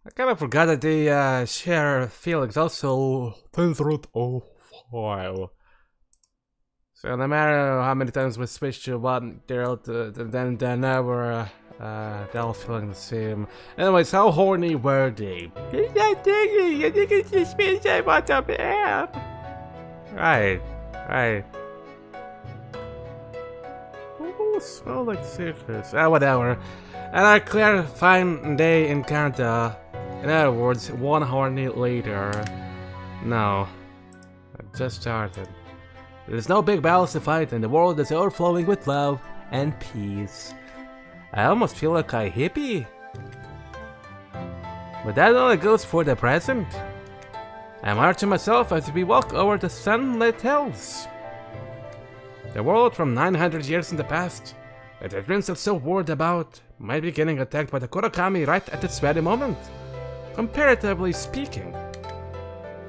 I kind of forgot that they share feelings also through while. So no matter how many times we switch to one girl, then they're never they're all feeling the same. Anyways, how horny were they? Right, right. Ooh, smell like citrus. Whatever. And a clear, fine day in Canada. In other words, one horny later. No, I just started. There's no big battles to fight, and the world is overflowing with love and peace. I almost feel like a hippie. But that only goes for the present. I mutter to myself as we walk over the sunlit hills. The world from 900 years in the past, that the prince is so worried about, might be getting attacked by the Kurakami right at this very moment. Comparatively speaking.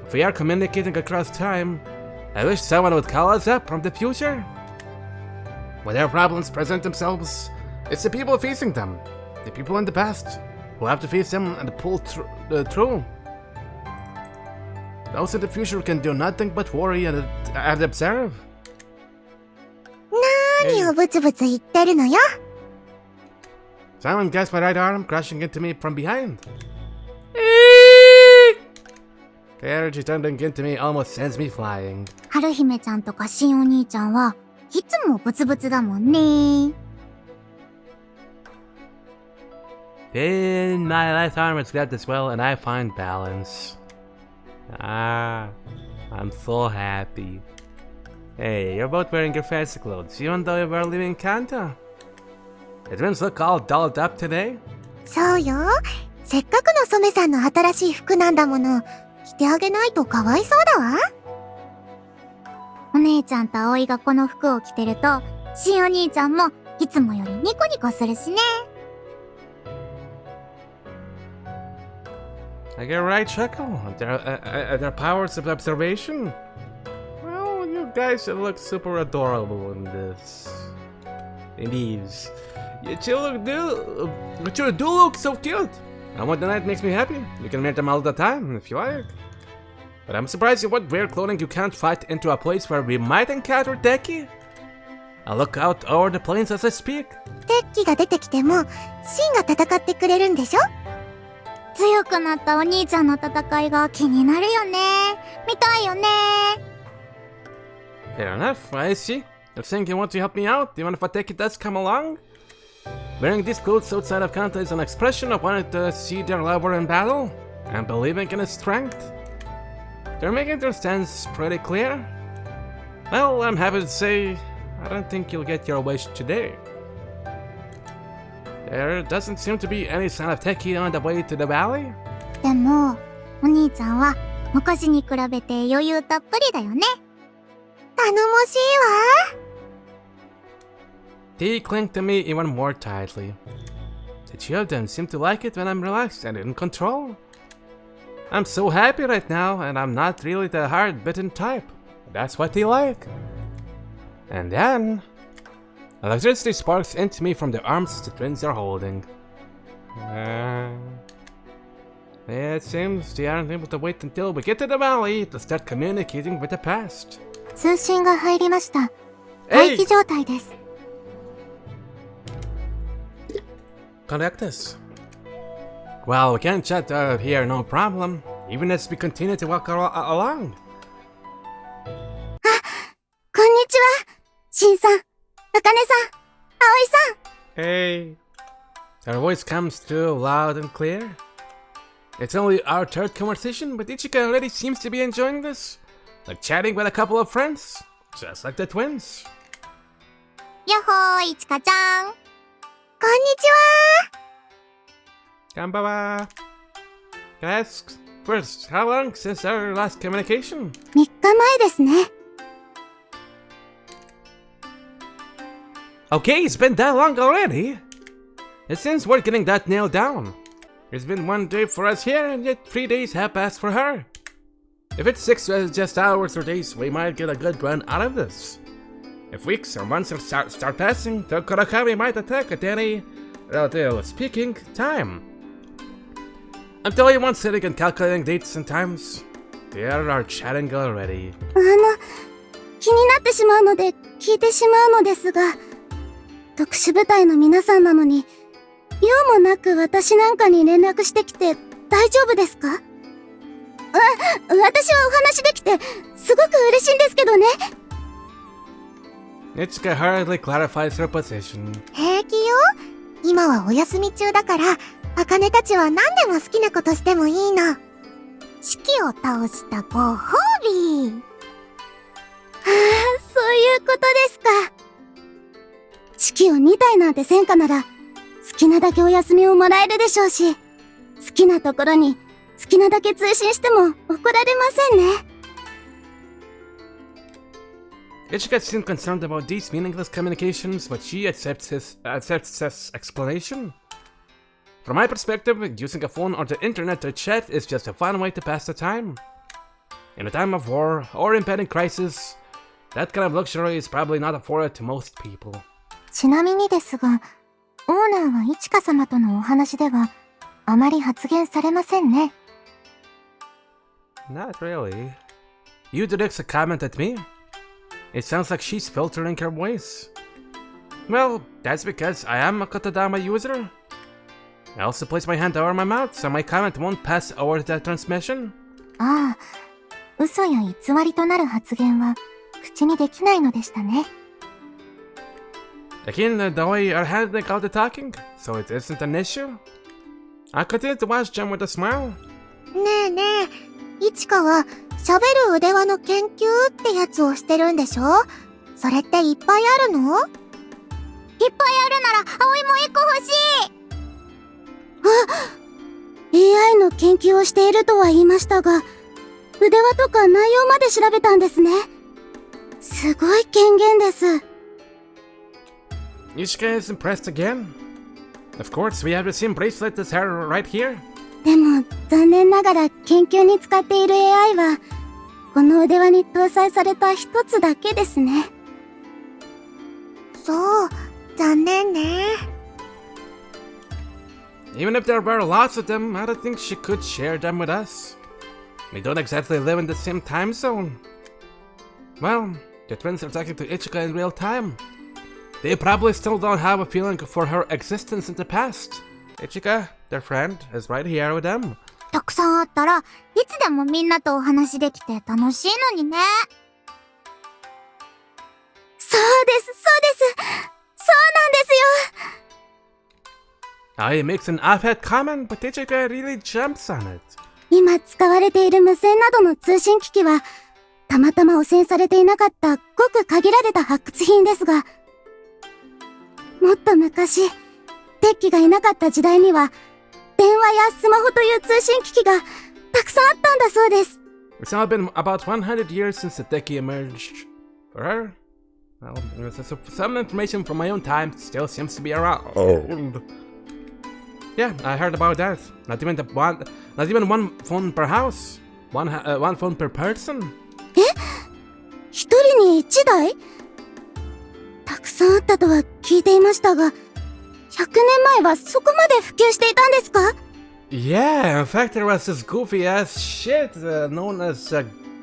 If we are communicating across time, I wish someone would call us up from the future. Whatever problems present themselves, it's the people facing them, the people in the past, who have to face them and pull through. Those in the future can do nothing but worry and observe. 何をブツブツ言ってるのよ。 Someone grasped my right arm, crashing into me from behind. The energy tumbling into me almost sends me flying. 春姫ちゃんとかしんお兄ちゃんはいつもブツブツだもんね。 Then my left arm is grabbed as well, and I find balance. I'm so happy. Hey, you're both wearing your fancy clothes, even though you were leaving Kanto. The twins look all dolled up today. そうよ。せっかくの染さんの新しい服なんだもの。着てあげないとかわいそうだわ。お姉ちゃんと葵がこの服を着てると、しんお兄ちゃんもいつもよりニコニコするしね。I get a right chuckle. Their powers of observation. Well, you guys should look super adorable in this. In these. You two do look so cute. And what the night makes me happy. You can wear them all the time if you like. But I'm surprised you would wear clothing you can't fight into a place where we might encounter Deki. I look out over the plains as I speak. テッキが出てきても、シンが戦ってくれるんでしょ？強くなったお兄ちゃんの戦いが気になるよね。見たいよね。 Fair enough, I see. You think you want to help me out, even if a Deki does come along? Wearing these clothes outside of Kanto is an expression of wanting to see their lover in battle, and believing in his strength. They're making their stance pretty clear. Well, I'm happy to say, I don't think you'll get your wish today. There doesn't seem to be any sign of Teki on the way to the valley. でも、お兄ちゃんは昔に比べて余裕たっぷりだよね。頼もしいわ。They cling to me even more tightly. The two of them seem to like it when I'm relaxed and in control. I'm so happy right now, and I'm not really the hard-bitten type. That's what they like. And then, electricity sparks into me from the arms the twins are holding. It seems they aren't able to wait until we get to the valley to start communicating with the past. 通信が入りました。待機状態です。Connect us. Well, we can chat here, no problem. Even as we continue to walk along. こんにちは。しんさん、あかねさん、あおいさん。Hey. Her voice comes through loud and clear. It's only our third conversation, but Ichika already seems to be enjoying this. Like chatting with a couple of friends. Just like the twins. やっほー、いちかちゃん。こんにちは。Konbanwa. Can I ask first, how long since our last communication? 3日前ですね。Okay, it's been that long already. It seems we're getting that nailed down. It's been 1 day for us here, and yet 3 days have passed for her. If it's 6 just hours or days, we might get a good run out of this. If weeks or months start passing, the Kurakami might attack at any, relatively speaking, time. I'm the only one sitting and calculating dates and times. They are chatting already. 気になってしまうので聞いてしまうのですが、特殊部隊の皆さんなのに、用もなく私なんかに連絡してきて大丈夫ですか？私はお話できてすごく嬉しいんですけどね。Ichika hurriedly clarifies her position. 平気よ。今はお休み中だから、茜たちは何でも好きなことしてもいいの。シキを倒したご褒美。そういうことですか。シキを2体なんてせんかなら、好きなだけお休みをもらえるでしょうし、好きなところに好きなだけ通信しても怒られませんね。Ichika seemed concerned about these meaningless communications, but she accepts his explanation. From my perspective, using a phone or the internet to chat is just a fun way to pass the time. In a time of war or impending crisis, that kind of luxury is probably not afforded to most people. ちなみにですが、オーナーはイチカ様とのお話ではあまり発言されませんね。Not really. You direct a comment at me? It sounds like she's filtering her voice. Well, that's because I am a Katadama user. I also place my hand over my mouth so my comment won't pass over the transmission. ああ、嘘や偽りとなる発言は口にできないのでしたね。Akane and Aoi are handling all the talking, so it isn't an issue. I continue to watch them with a smile. ねえねえ、イチカは喋る腕輪の研究ってやつをしてるんでしょ？それっていっぱいあるの？いっぱいあるなら葵も1個欲しい。AI の研究をしているとは言いましたが、腕輪とか内容まで調べたんですね。すごい権限です。Ishika is impressed again. Of course, we have the same bracelet as her right here. でも残念ながら研究に使っている AI はこの腕輪に搭載された一つだけですね。そう、残念ね。Even if there were lots of them, I don't think she could share them with us. We don't exactly live in the same time zone. Well, the twins are talking to Ichika in real time. They probably still don't have a feeling for her existence in the past. Ichika, their friend, is right here with them. たくさんあったらいつでもみんなとお話できて楽しいのにね。そうですそうなんですよ。Aoi makes an off-head comment, but Ichika really jumps on it. 今使われている無線などの通信機器はたまたま汚染されていなかったごく限られた発掘品ですが、もっと昔鉄器がいなかった時代には電話やスマホという通信機器がたくさんあったんだそうです。It's now been about 100 years since the techie emerged. For her, well, some information from my own time still seems to be around. Yeah, I heard about that. Not even one phone per house. One phone per person. 一人に一台？たくさんあったとは聞いていましたが、100年前はそこまで普及していたんですか？ Yeah, in fact there was this goofy ass shit known as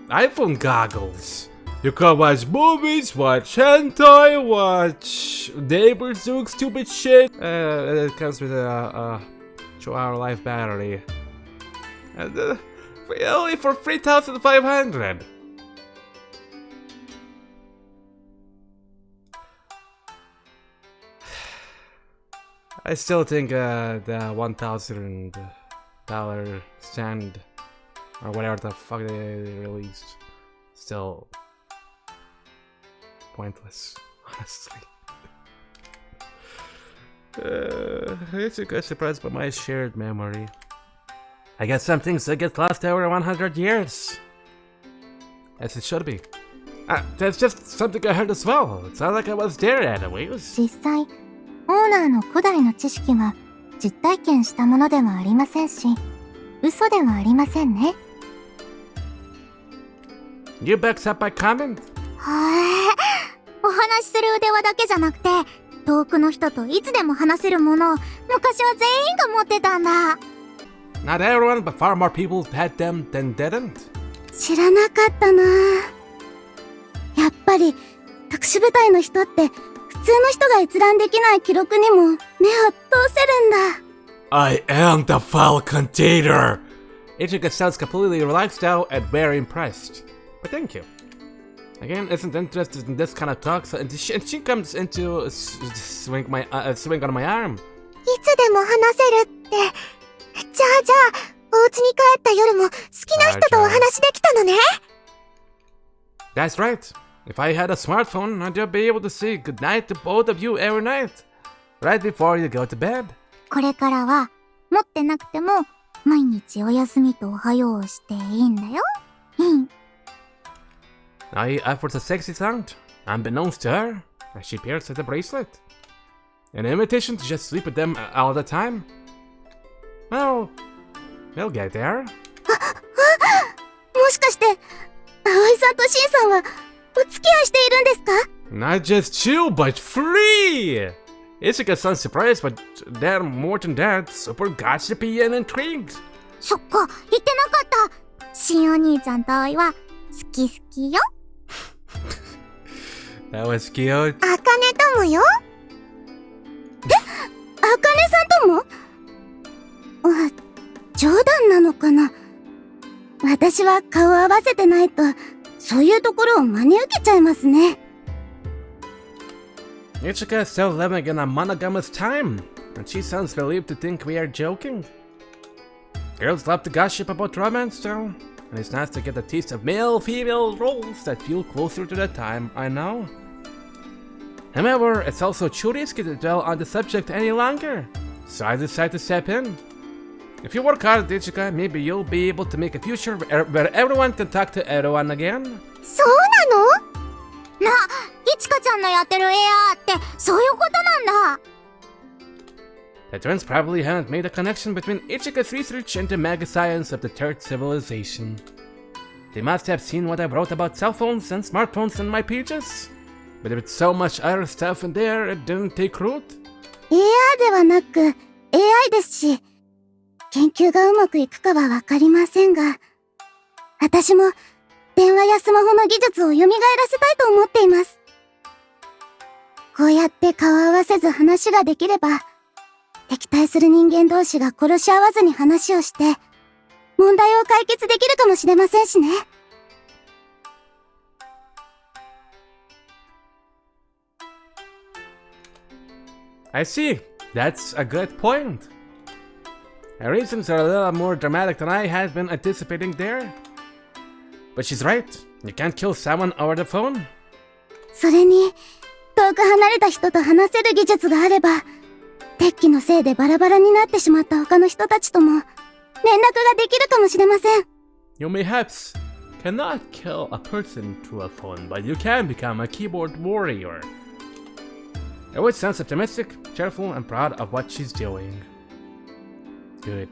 iPhone goggles. You could watch movies, watch hentai, watch neighbors doing stupid shit. It comes with a 2-hour life battery. And only for 3,500. I still think the $1,000 stand or whatever the fuck they released still pointless, honestly. It's a good surprise by my shared memory. I guess some things that get lost over 100 years. As it should be. That's just something I heard as well. It's not like I was there anyways. 実際オーナーの古代の知識は実体験したものではありませんし、嘘ではありませんね。You backs up my comment? お話しする腕輪だけじゃなくて、遠くの人といつでも話せるものを昔は全員が持ってたんだ。Not everyone, but far more people had them than didn't. 知らなかったな。やっぱり特殊部隊の人って普通の人が閲覧できない記録にも目を通せるんだ。I am the file container! Ichika sounds completely relaxed now and very impressed. But thank you. Again, isn't interested in this kind of talk, so and she comes into swing on my arm. いつでも話せるって。じゃあ、お家に帰った夜も好きな人とお話できたのね。That's right. If I had a smartphone, I'd just be able to say goodnight to both of you every night. Right before you go to bed. これからは、持ってなくても、毎日お休みとおはようをしていいんだよ。I offered a sexy sound, unbeknownst to her, as she peers at the bracelet. An invitation to just sleep with them all the time. Well, we'll get there. もしかして、葵さんとシンさんは、お付き合いしているんですか？ Not just chill, but free! Ichika sounds surprised, but they're more than that, super gossipy and intrigued. そっか、言ってなかった。シンお兄ちゃんと葵は、好き好きよ。That was cute. あかねともよ。あかねさんとも？冗談なのかな？私は顔合わせてないと、そういうところを真に受けちゃいますね。Ichika is still living in a monogamous time, and she sounds relieved to think we are joking. Girls love to gossip about romance, though, and it's nice to get a taste of male-female roles that feel closer to the time, I know. However, it's also too risky to dwell on the subject any longer, so I decided to step in. If you work hard, Ichika, maybe you'll be able to make a future where everyone can talk to everyone again. そうなの？いちかちゃんのやってる AR ってそういうことなんだ。The twins probably haven't made a connection between Ichika's research and the mega science of the third civilization. They must have seen what I wrote about cell phones and smartphones in my pages. But with so much other stuff in there, it didn't take root. AR ではなく AI ですし、研究がうまくいくかはわかりませんが、私も電話やスマホの技術を蘇らせたいと思っています。こうやって顔合わせず話ができれば、敵対する人間同士が殺し合わずに話をして、問題を解決できるかもしれませんしね。I see. That's a good point. Her reasons are a little more dramatic than I had been anticipating there. But she's right. You can't kill someone over the phone. それに、遠く離れた人と話せる技術があれば、敵機のせいでバラバラになってしまった他の人たちとも連絡ができるかもしれません。You mayhaps cannot kill a person through a phone, but you can become a keyboard warrior. Always sounds optimistic, cheerful, and proud of what she's doing. Good.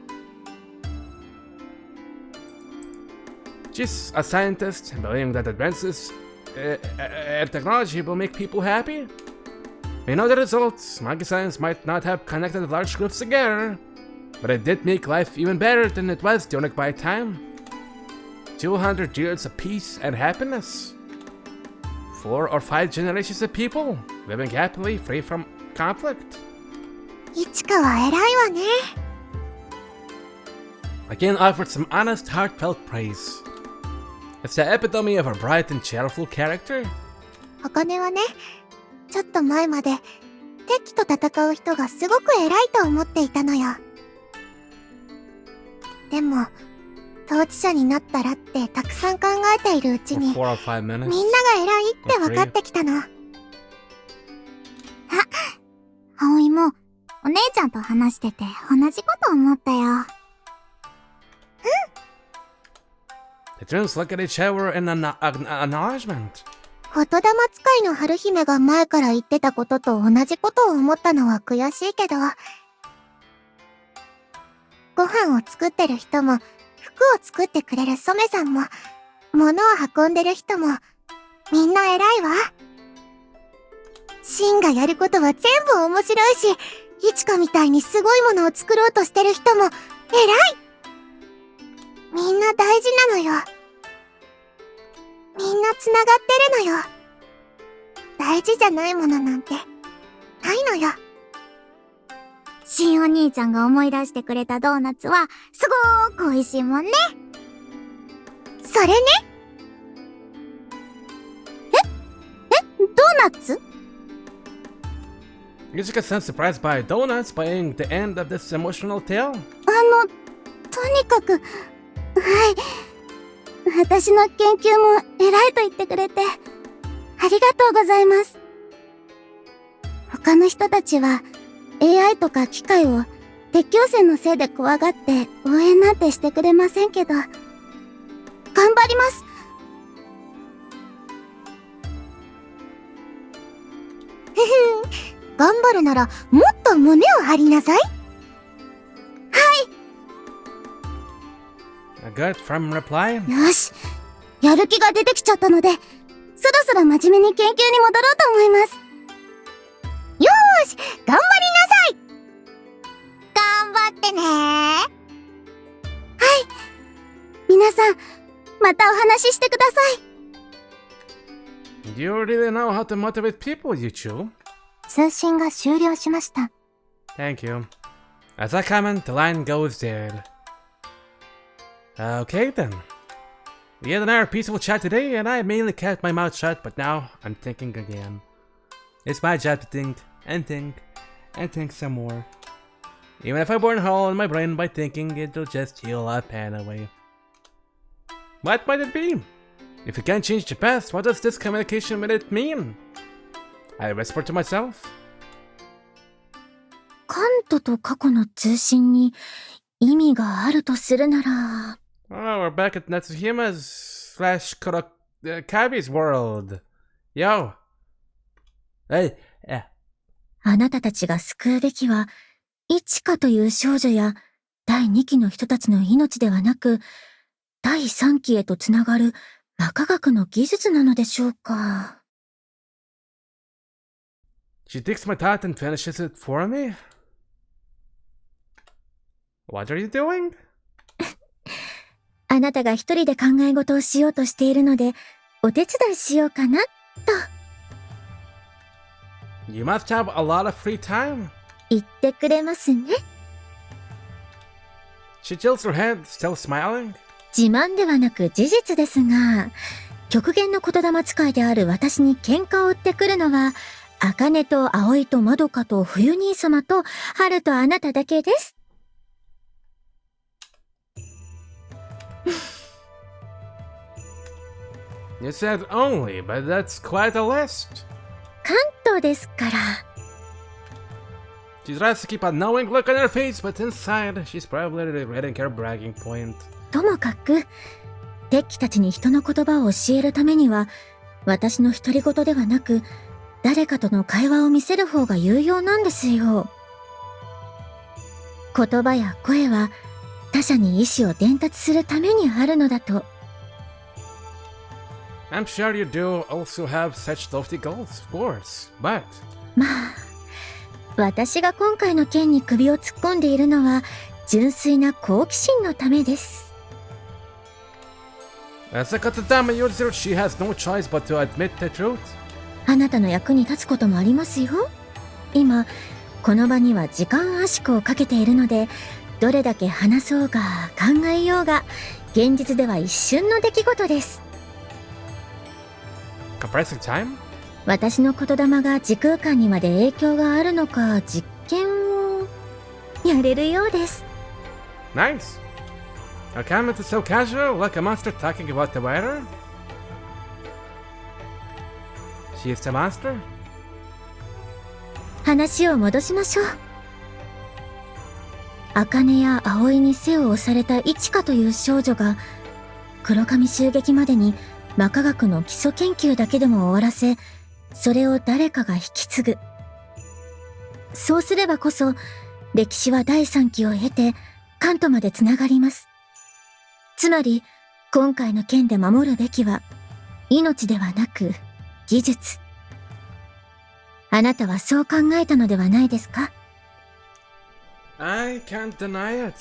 She's a scientist, believing that advances in technology will make people happy. We know the results. Monkey science might not have connected large groups together, but it did make life even better than it was during my time. 200 years of peace and happiness. 4 or 5 generations of people living happily, free from conflict. いちかは偉いわね。Again offered some honest, heartfelt praise. It's the epitome of a bright and cheerful character. あかねはね、ちょっと前まで敵機と戦う人がすごく偉いと思っていたのよ。でも、統治者になったらってたくさん考えているうちに、みんなが偉いって分かってきたの。あ、葵もお姉ちゃんと話してて同じこと思ったよ。The twins look at each other in acknowledgement. 言霊使いの春姫が前から言ってたことと同じことを思ったのは悔しいけど、ご飯を作ってる人も、服を作ってくれる染さんも、物を運んでる人も、みんな偉いわ。シンがやることは全部面白いし、イチカみたいにすごいものを作ろうとしてる人も偉い。よ。みんな繋がってるのよ。大事じゃないものなんて、ないのよ。しんお兄ちゃんが思い出してくれたドーナツは、すごーく美味しいもんね。それね。ドーナツYou just got some surprised by donuts by the end of this emotional tale? とにかく、はい。私の研究も偉いと言ってくれて、ありがとうございます。他の人たちは、AI とか機械を鉄橋線のせいで怖がって応援なんてしてくれませんけど、頑張ります。頑張るならもっと胸を張りなさい。A good firm reply. よし、やる気が出てきちゃったので、そろそろ真面目に研究に戻ろうと思います。よーし、頑張りなさい。頑張ってねー。はい。皆さん、またお話ししてください。You really know how to motivate people, you two. 通信が終了しました。Thank you. As I comment, the line goes dead. Okay then. We had another peaceful chat today, and I mainly kept my mouth shut, but now I'm thinking again. It's my job to think, and think, and think some more. Even if I burn a hole in my brain by thinking, it'll just heal a lot of pain away. What might it be? If you can't change the past, what does this communication minute mean? I whispered to myself. カントと過去の通信に意味があるとするなら。Oh, we're back at Natsuhima's slash Kabi's world. Yo. Hey. あなたたちが救うべきは、イチカという少女や第2期の人たちの命ではなく、第3期へとつながる魔科学の技術なのでしょうか。She takes my thought and finishes it for me? What are you doing? あなたが一人で考え事をしようとしているので、お手伝いしようかな、と。You must have a lot of free time. 言ってくれますね。She tilts her head, still smiling. 自慢ではなく事実ですが、極限の言霊使いである私に喧嘩を売ってくるのは、茜と葵とまどかと冬兄様と春とあなただけです。You said only, but that's quite a list. 関東ですから。She tries to keep a knowing look on her face, but inside, she's probably regretting her bragging point. ともかく、敵機たちに人の言葉を教えるためには、私の独り言ではなく、誰かとの会話を見せる方が有用なんですよ。言葉や声は、他者に意思を伝達するためにあるのだと。I'm sure you do also have such lofty goals, of course, but... まあ、私が今回の件に首を突っ込んでいるのは、純粋な好奇心のためです。As a katadama user, she has no choice but to admit the truth. あなたの役に立つこともありますよ。今、この場には時間圧縮をかけているので、どれだけ話そうが考えようが、現実では一瞬の出来事です。Compressing time? 私の言霊が時空間にまで影響があるのか実験をやれるようです。Nice. Our comment is so casual, like a monster talking about the weather. She is the monster? 話を戻しましょう。茜や葵に背を押されたイチカという少女が、黒髪襲撃までに魔科学の基礎研究だけでも終わらせ、それを誰かが引き継ぐ。そうすればこそ、歴史は第3期を経て、関東までつながります。つまり、今回の件で守るべきは、命ではなく、技術。あなたはそう考えたのではないですか？ I can't deny it.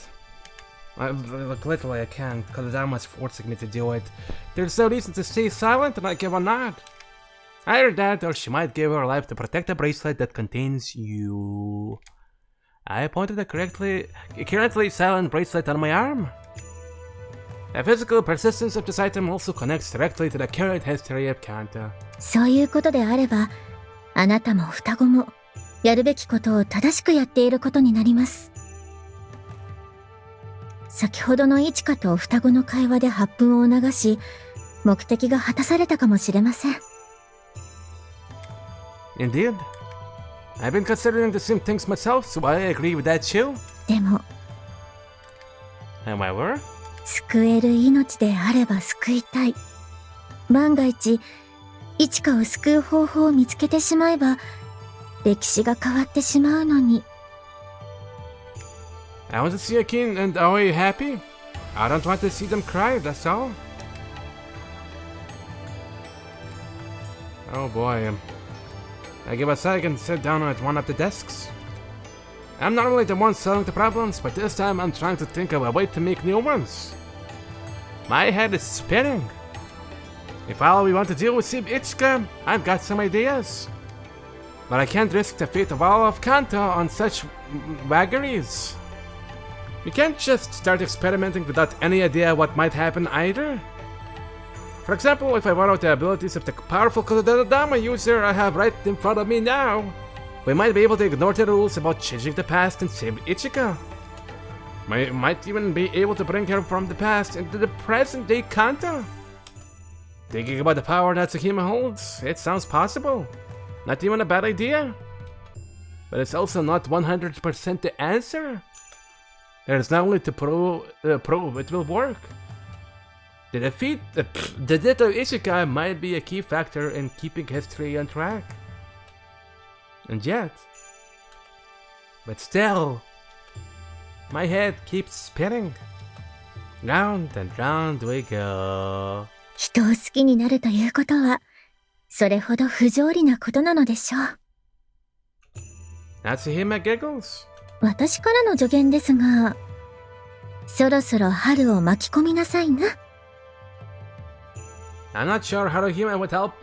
Look, literally I can't, because the Dharma's forcing me to do it. There's no reason to stay silent and not give a nod. Either that, or she might give her life to protect a bracelet that contains you. I pointed a currently silent bracelet on my arm. The physical persistence of this item also connects directly to the current history of Kanta. そういうことであれば、あなたも双子もやるべきことを正しくやっていることになります。先ほどのイチカと双子の会話で発奮を促し、目的が果たされたかもしれません。Indeed. I've been considering the same things myself, so I agree with that too. でも、However, 救える命であれば救いたい。万が一、イチカを救う方法を見つけてしまえば、歴史が変わってしまうのに。I want to see Akane and Aoi happy. I don't want to see them cry, that's all. Oh boy. I give a sec and sit down at one of the desks. I'm not only the one solving the problems, but this time I'm trying to think of a way to make new ones. My head is spinning. If all we want to do is save Ichika, I've got some ideas. But I can't risk the fate of all of Kanta on such vagaries. We can't just start experimenting without any idea what might happen either. For example, if I borrow the abilities of the powerful Kunado user I have right in front of me now, we might be able to ignore the rules about changing the past and save Ichika. We might even be able to bring her from the past into the present-day Kanta. Thinking about the power that Tsukima holds, it sounds possible. Not even a bad idea. But it's also not 100% the answer. There's not only to prove it will work. The death of Ichika might be a key factor in keeping history on track. And yet... But still... My head keeps spinning. Round and round we go. 人を好きになるということは、それほど不条理なことなのでしょう。Natsuhime giggles. 私からの助言ですが、そろそろ春を巻き込みなさいな。I'm not sure Haruhime would help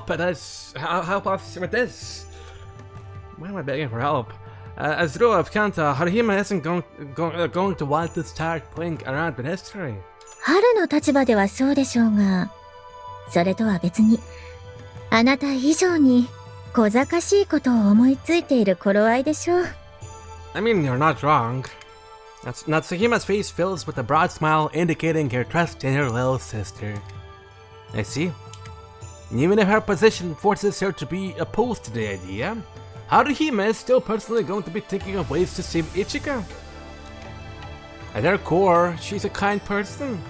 us with this. Why am I begging for help? As ruler of Kanta, Haruhime isn't going to want to start playing around with history. 春の立場ではそうでしょうが、それとは別に、あなた以上に小賢しいことを思いついている頃合いでしょう。I mean, you're not wrong. Natsuhima's face fills with a broad smile indicating her trust in her little sister. I see. Even if her position forces her to be opposed to the idea, Haruhime is still personally going to be thinking of ways to save Ichika. At her core, she's a kind person.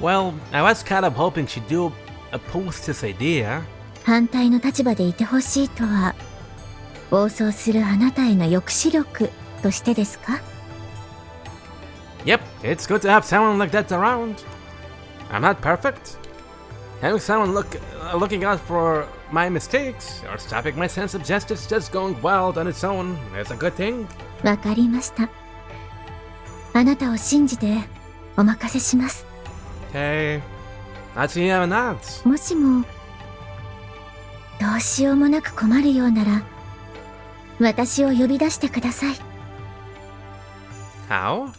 Well, I was kind of hoping she'd do oppose this idea. 反対の立場でいてほしいとは、暴走するあなたへの抑止力としてですか？ Yep, it's good to have someone like that around. I'm not perfect. Having someone looking out for my mistakes or stopping my sense of justice just going wild on its own is a good thing. わかりました。あなたを信じてお任せします。Okay, Natsuhime nods. もしもどうしようもなく困るようなら、私を呼び出してください。How?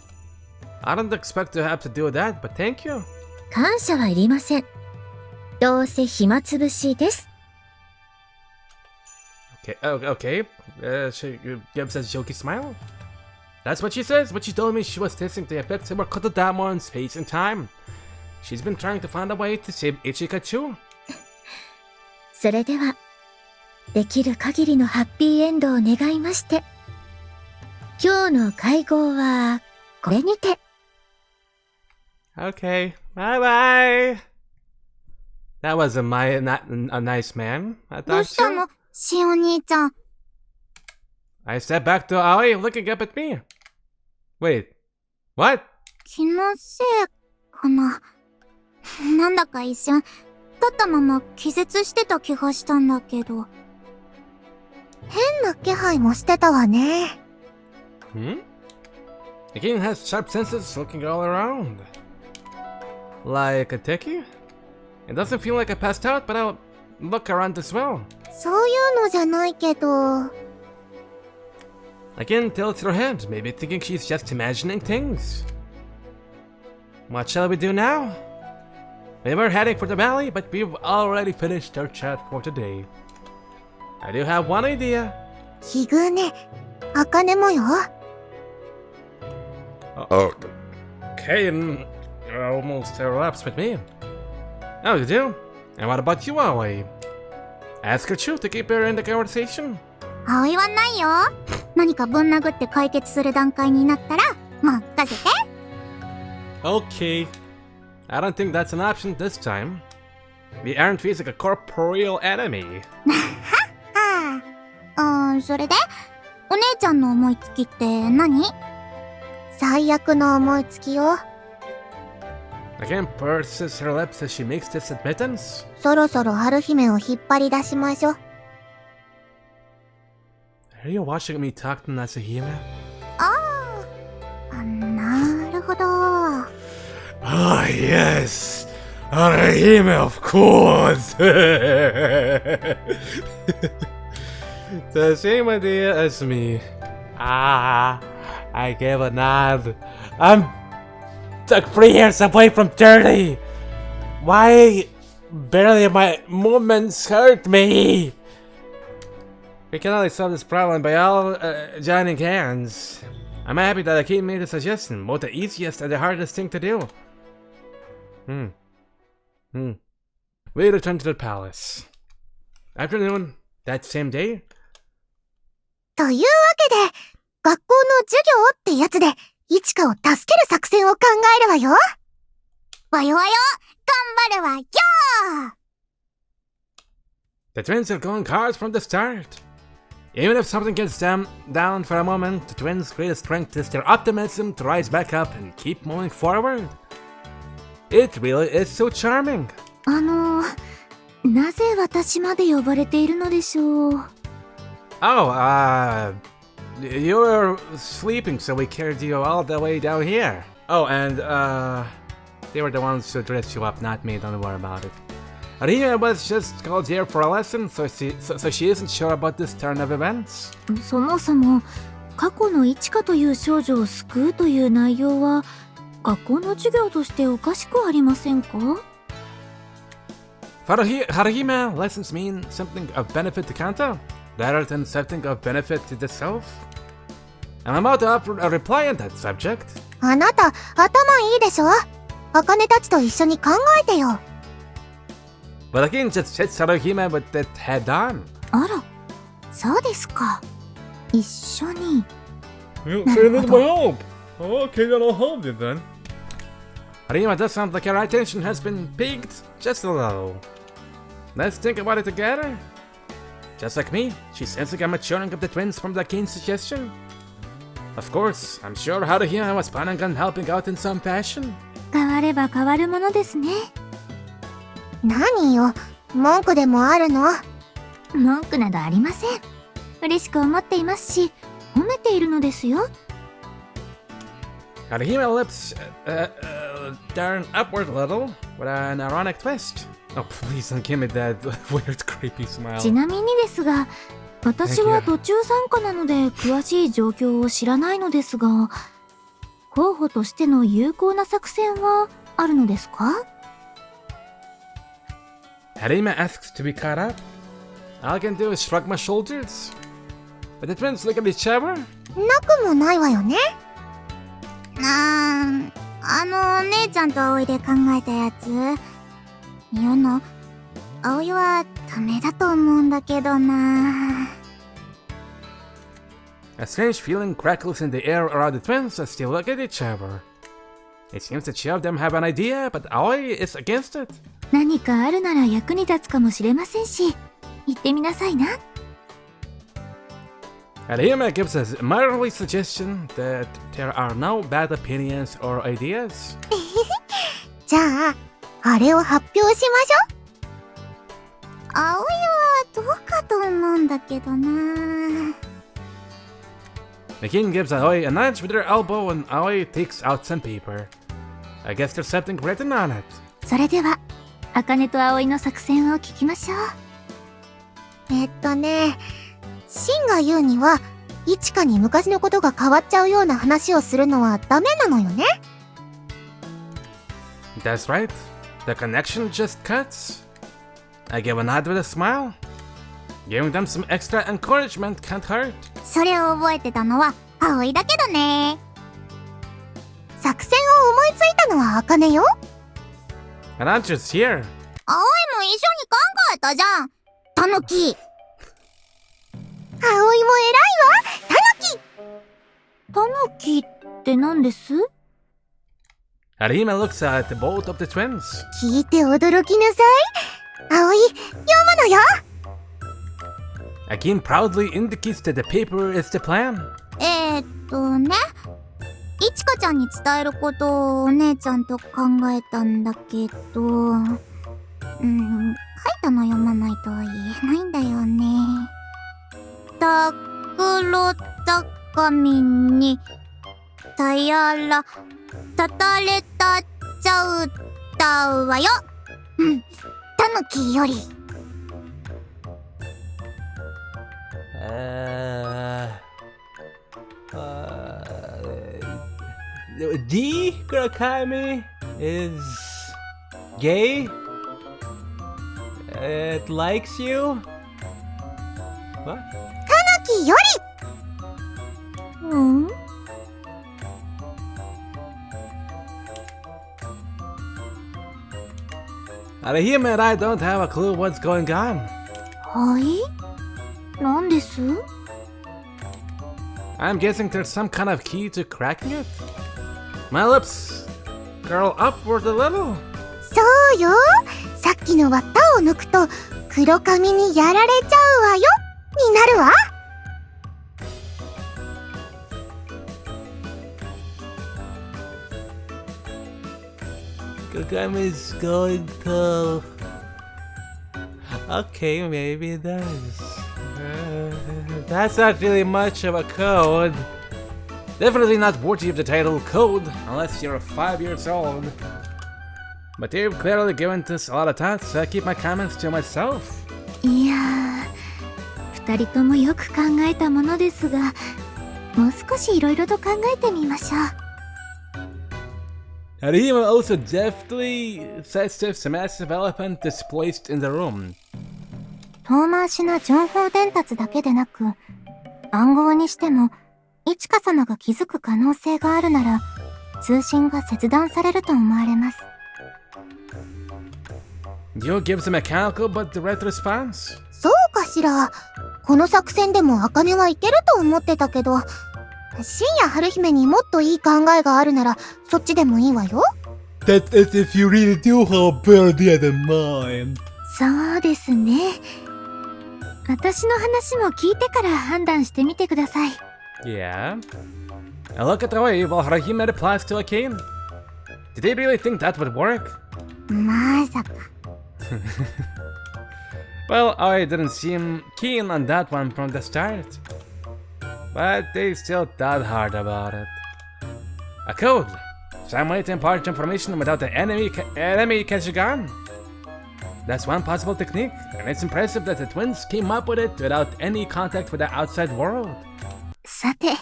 I don't expect to have to do that, but thank you. 感謝はいりません。どうせ暇つぶしです。Okay, okay. She gives a jokey smile. That's what she says, but she told me she was testing the effects of her Kotodama on space and time. She's been trying to find a way to save Ichika too. それでは、できる限りのハッピーエンドを願いまして、今日の会合はこれにて。Okay, bye bye. That was a nice man. I thought. どうしたの、しお兄ちゃん。I stepped back to Aoi, looking up at me. Wait, what? 気のせいかな。なんだか一瞬、立ったまま気絶してた気がしたんだけど。変な気配もしてたわね。Akane has sharp senses looking all around. Like a techie? It doesn't feel like I passed out, but I'll look around as well. そういうのじゃないけど。Akane tilts her head, maybe thinking she's just imagining things. What shall we do now? We were heading for the valley, but we've already finished our chat for today. I do have one idea. 奇遇ね。茜もよ。Kane almost overlaps with me. Oh, you do? And what about you, Aoi? Ask her too to keep her in the conversation. 葵はないよ。何かぶん殴って解決する段階になったら、任せて。Okay. I don't think that's an option this time. We aren't facing a corporeal enemy. それでお姉ちゃんの思いつきって何？最悪の思いつきよ。Again purses her lips as she makes this admittance. そろそろ春姫を引っ張り出しましょ。Are you watching me talk to Natsuhime? なるほど。Ah, yes! Natsuhime, of course! The same idea as me. I gave a nod. I'm like 3 years away from 30. Why barely my movements hurt me? We can only solve this problem by all joining hands. I'm happy that Akane made a suggestion, both the easiest and the hardest thing to do. We return to the palace. Afternoon, that same day. というわけで、学校の授業ってやつで、いちかを助ける作戦を考えるわよ。わよわよ、頑張るわよ。 The twins are going hard from the start. Even if something gets them down for a moment, the twins' greatest strength is their optimism to rise back up and keep moving forward. It really is so charming. なぜ私まで呼ばれているのでしょう。Oh, you were sleeping, so we carried you all the way down here. Oh, and, they were the ones who dressed you up, not me, don't worry about it. Rina was just called here for a lesson, so she isn't sure about this turn of events. そもそも、過去のいちかという少女を救うという内容は、学校の授業としておかしくありませんか？ For Haruhime, lessons mean something of benefit to Kanto, rather than something of benefit to the self. I'm about to offer a reply on that subject. あなた、頭いいでしょ？茜たちと一緒に考えてよ。But again, just hits Haruhime with it head on. あら、そうですか。一緒に。You say this my help. Okay, then I'll help you then. Haruhime does sound like her attention has been piqued just a little. Let's think about it together. Just like me, she's sensing a maturing of the twins from the Kane's suggestion. Of course, I'm sure Haruhime was planning on helping out in some fashion. 変われば変わるものですね。何よ、文句でもあるの？文句などありません。嬉しく思っていますし、褒めているのですよ。Haruhime's lips turn upward a little with an ironic twist. Oh, please don't give me that weird, creepy smile. ちなみにですが、私は途中参加なので詳しい状況を知らないのですが、候補としての有効な作戦はあるのですか？ Haruhime asks to be caught up. All I can do is shrug my shoulders. But the twins look at each other. なくもないわよね。姉ちゃんと葵で考えたやつ。言うの、葵はダメだと思うんだけどな。A strange feeling crackles in the air around the twins as they look at each other. It seems that two of them have an idea, but Aoi is against it. 何かあるなら役に立つかもしれませんし、言ってみなさいな。Haruhime gives us a motherly suggestion that there are no bad opinions or ideas. じゃあ、あれを発表しましょう。葵はどうかと思うんだけどな。The king gives Aoi a nudge with her elbow and Aoi takes out some paper. I guess there's something written on it. それでは、茜と葵の作戦を聞きましょう。シンが言うには、いちかに昔のことが変わっちゃうような話をするのはダメなのよね。That's right. The connection just cuts. I give a nod with a smile. Giving them some extra encouragement can't hurt. それを覚えてたのは葵だけどね。作戦を思いついたのは茜よ。And I'm just here. 葵も一緒に考えたじゃん。タヌキ。葵も偉いわ、タヌキ。タヌキって何です？ Harihime looks at both of the twins. 聞いて驚きなさい。葵、読むのよ。Akane proudly indicates that the paper is the plan. いちかちゃんに伝えることをお姉ちゃんと考えたんだけど、書いたの読まないと言えないんだよね。たくろたかみにたやらたたれたっちゃうたわよ。たぬきより。D. Kurakami is gay. It likes you. What? たぬきより。Harihime and I don't have a clue what's going on. はい？なんです？ I'm guessing there's some kind of key to cracking it. My lips curl upward a little. そうよ。さっきの綿を抜くと黒髪にやられちゃうわよになるわ。Kagami's going to... Okay, maybe it does. That's not really much of a code. Definitely not worthy of the title code, unless you're 5 years old. But you've clearly given this a lot of thought, so I keep my comments to myself. いやー、二人ともよく考えたものですが、もう少しいろいろと考えてみましょう。Harihime also deftly says if some massive elephant is placed in the room. 遠回しな情報伝達だけでなく、暗号にしても、いちか様が気づく可能性があるなら、通信が切断されると思われます。You gives a mechanical but direct response. そうかしら。この作戦でも茜はいけると思ってたけど、深夜春姫にもっといい考えがあるなら、そっちでもいいわよ。That's as if you really do have a better idea than mine. そうですね。私の話も聞いてから判断してみてください。Yeah. I look at Aoi while Harihime replies to Akane. Did they really think that would work? まさか。Well, Aoi didn't seem keen on that one from the start. But they still thought hard about it. A code. Some way to impart information without the enemy catching on. That's one possible technique, and it's impressive that the twins came up with it without any contact with the outside world. さて、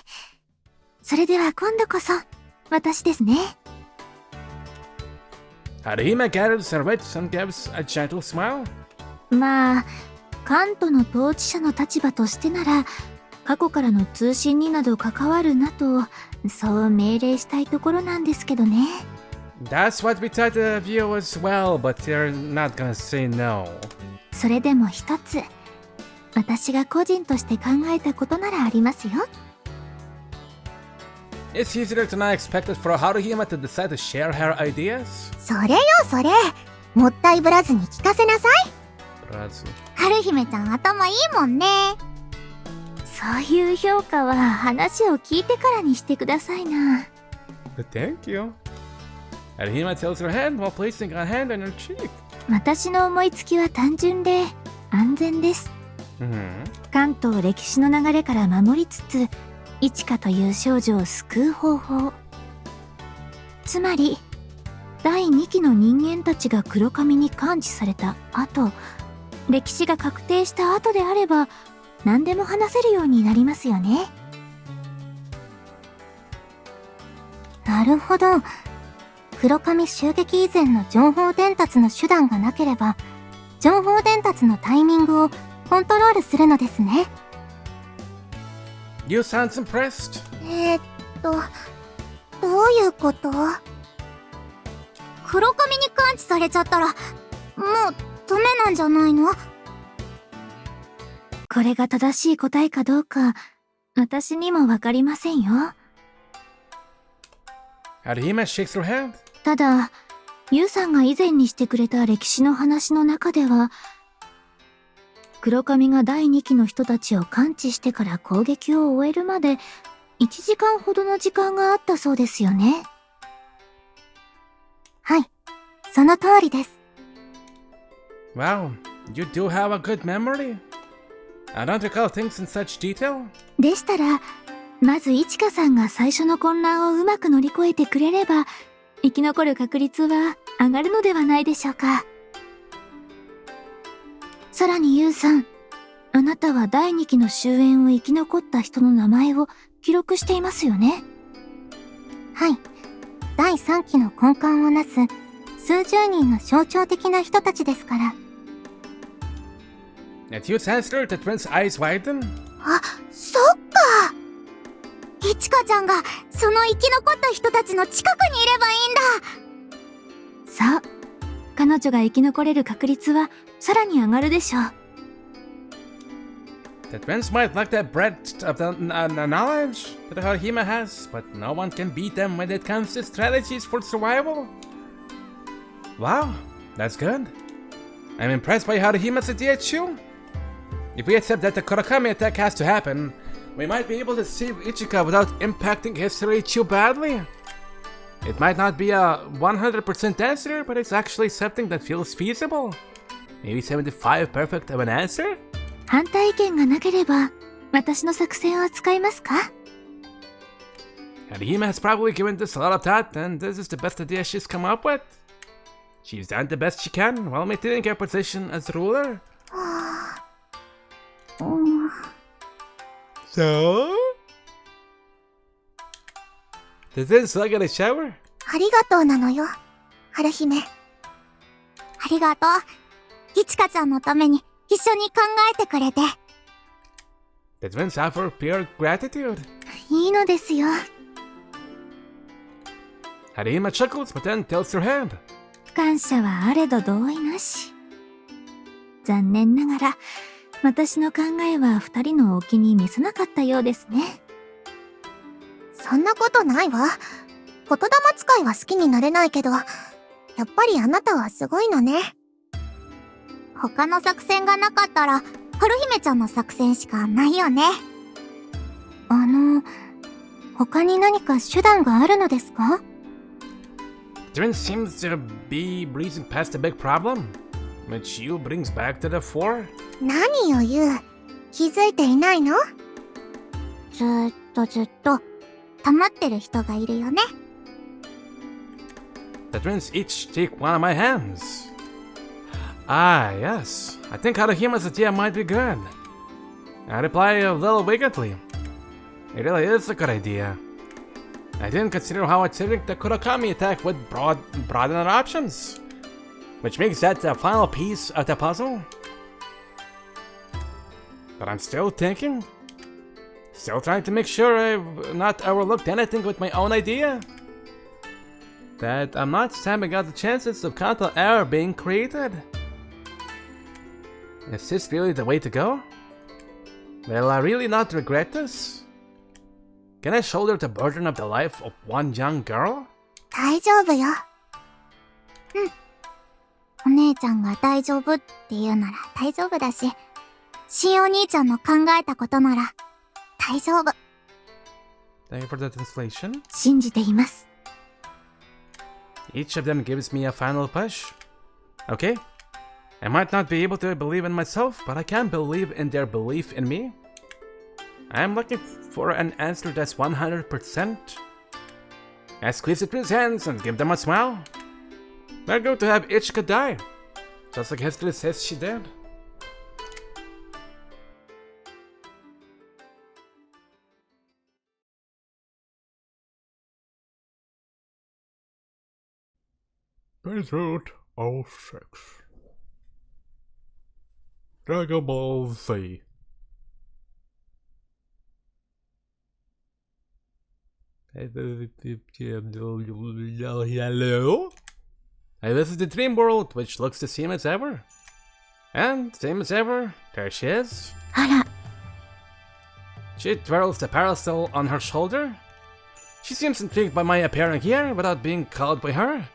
それでは今度こそ、私ですね。Harihime gathers her wits and gives a gentle smile. まあ、関東の統治者の立場としてなら、過去からの通信になど関わるなと、そう命令したいところなんですけどね。That's what we tried to view as well, but they're not gonna say no. それでも一つ、私が個人として考えたことならありますよ。It's easier than I expected for Haruhime to decide to share her ideas. それよそれ、もったいぶらずに聞かせなさい。春姫ちゃん頭いいもんね。そういう評価は話を聞いてからにしてくださいな。Thank you. Harihime tilts her head while placing a hand on her cheek. 私の思いつきは単純で安全です。関東歴史の流れから守りつつ、イチカという少女を救う方法。つまり、第2期の人間たちが黒髪に感知された後、歴史が確定した後であれば、何でも話せるようになりますよね。なるほど。黒髪襲撃以前の情報伝達の手段がなければ、情報伝達のタイミングをコントロールするのですね。You sound impressed. どういうこと？黒髪に感知されちゃったら、もうダメなんじゃないの？これが正しい答えかどうか、私にもわかりませんよ。Harihime shakes her head. ただ、ユウさんが以前にしてくれた歴史の話の中では、黒髪が第2期の人たちを感知してから攻撃を終えるまで1時間ほどの時間があったそうですよね。はい、その通りです。Wow, you do have a good memory. I don't recall things in such detail. でしたら、まずイチカさんが最初の混乱をうまく乗り越えてくれれば、生き残る確率は上がるのではないでしょうか。さらにユウさん、あなたは第2期の終焉を生き残った人の名前を記録していますよね。はい。第3期の根幹をなす数十人の象徴的な人たちですから。At Yu's answer, the twins' eyes widen. あ、そっか。イチカちゃんがその生き残った人たちの近くにいればいいんだ。そう。彼女が生き残れる確率はさらに上がるでしょう。The twins might lack the breadth of the knowledge that Harihime has, but no one can beat them when it comes to strategies for survival. Wow, that's good. I'm impressed by Harihime's idea too. If we accept that the Kurakami attack has to happen, we might be able to save Ichika without impacting history too badly. It might not be a 100% answer, but it's actually something that feels feasible. Maybe 75 perfect of an answer? 反対意見がなければ、私の作戦を使いますか？ Harihime has probably given this a lot of thought, and this is the best idea she's come up with. She's done the best she can while maintaining her position as ruler. So? The twins all get a shower? ありがとうなのよ、春姫。ありがとう。イチカちゃんのために一緒に考えてくれて。The twins offer pure gratitude. いいのですよ。Harihime chuckles, but then tilts her head. 感謝はあれど同意なし。残念ながら、私の考えは二人のお気に召さなかったようですね。そんなことないわ。言霊使いは好きになれないけど、やっぱりあなたはすごいのね。他の作戦がなかったら、春姫ちゃんの作戦しかないよね。他に何か手段があるのですか？ Twin seems to be breezing past the big problem, which you brings back to the fore. 何を言う？気づいていないの？ずっと溜ってる人がいるよね。The twins each take one of my hands. Ah, yes. I think Harihime's idea might be good. I reply a little vacantly. It really is a good idea. I didn't consider how attempting the Kurakami attack would broaden our options, which makes that the final piece of the puzzle. But I'm still thinking. Still trying to make sure I've not overlooked anything with my own idea. That I'm not stamping out the chances of Kanto error being created. Is this really the way to go? Will I really not regret this? Can I shoulder the burden of the life of one young girl? 大丈夫よ。お姉ちゃんが大丈夫って言うなら大丈夫だし、新お兄ちゃんの考えたことなら大丈夫。Thank you for the translation. 信じています。Each of them gives me a final push. Okay? I might not be able to believe in myself, but I can believe in their belief in me. I'm looking for an answer that's 100%. I squeeze it with his hands and give them a smile. They're going to have Ichika die, just like history says she did. Episode 06 Dragon Ball Z. Hello? This is the dream world, which looks the same as ever. And, same as ever, there she is. She twirls the parasol on her shoulder. She seems intrigued by my appearing here without being called by her.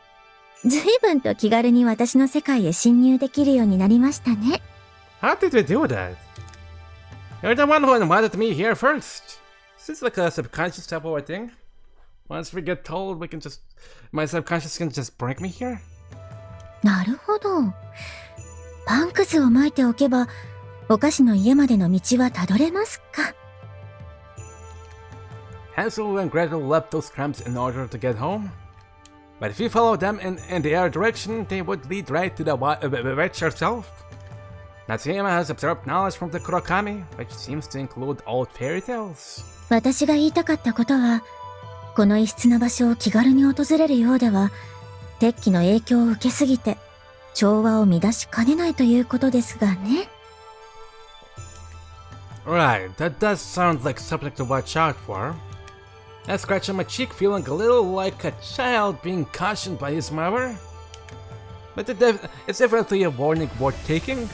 随分と気軽に私の世界へ侵入できるようになりましたね。How did we do that? You're the one who invited me here first. This is like a subconscious type of a thing. Once we get told, we can just... My subconscious can just bring me here. なるほど。パンくずを撒いておけば、お菓子の家までの道はたどれますか。Hansel and Gretel left those crumbs in order to get home. But if you follow them in the other direction, they would lead right to the witch herself. Natsuyama has absorbed knowledge from the Kurokami, which seems to include old fairy tales. 私が言いたかったことは、この異質な場所を気軽に訪れるようでは、鉄器の影響を受けすぎて、調和を乱しかねないということですがね。Right, that does sound like something to watch out for. I scratch on my cheek, feeling a little like a child being cautioned by his mother. But it's definitely a warning worth taking.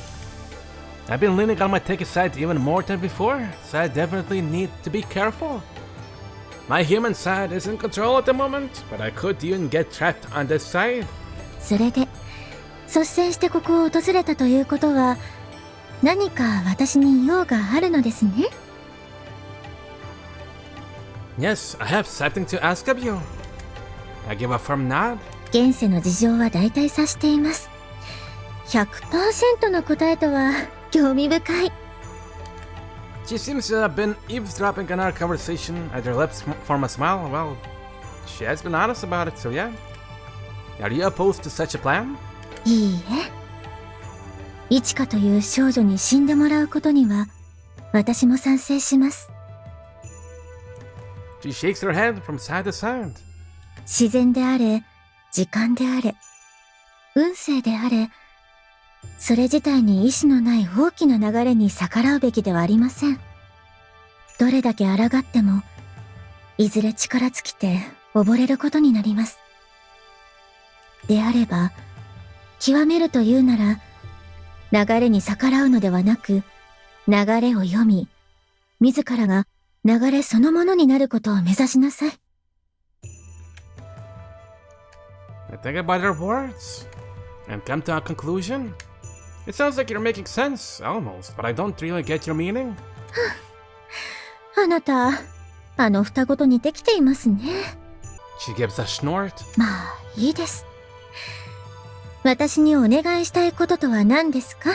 I've been leaning on my techie side even more than before, so I definitely need to be careful. My human side is in control at the moment, but I could even get trapped on this side. それで、率先してここを訪れたということは、何か私に用があるのですね。Yes, I have something to ask of you. I give a firm nod. 現世の事情は大体察しています。100% の答えとは興味深い。She seems to have been eavesdropping on our conversation as her lips form a smile. Well, she has been honest about it, so yeah. Are you opposed to such a plan? いいえ。イチカという少女に死んでもらうことには、私も賛成します。She shakes her head from side to side. 自然であれ、時間であれ、運勢であれ、それ自体に意志のない大きな流れに逆らうべきではありません。どれだけ抗っても、いずれ力尽きて溺れることになります。であれば、極めるというなら、流れに逆らうのではなく、流れを読み、自らが流れそのものになることを目指しなさい。I think about her words and come to a conclusion. It sounds like you're making sense, almost, but I don't really get your meaning. あなた、あの双子と似てきていますね。She gives a snort. まあ、いいです。私にお願いしたいこととは何ですか？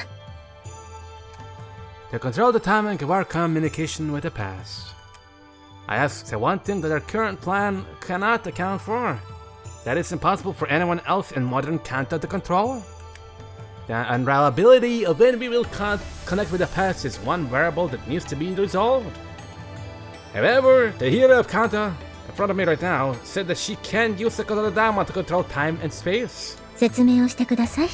To control the timing of our communication with the past. I ask the one thing that our current plan cannot account for. That it's impossible for anyone else in modern Kanto to control. The unreliability of when we will connect with the past is one variable that needs to be resolved. However, the hero of Kanto, in front of me right now, said that she can use the Korodama to control time and space. 説明をしてください。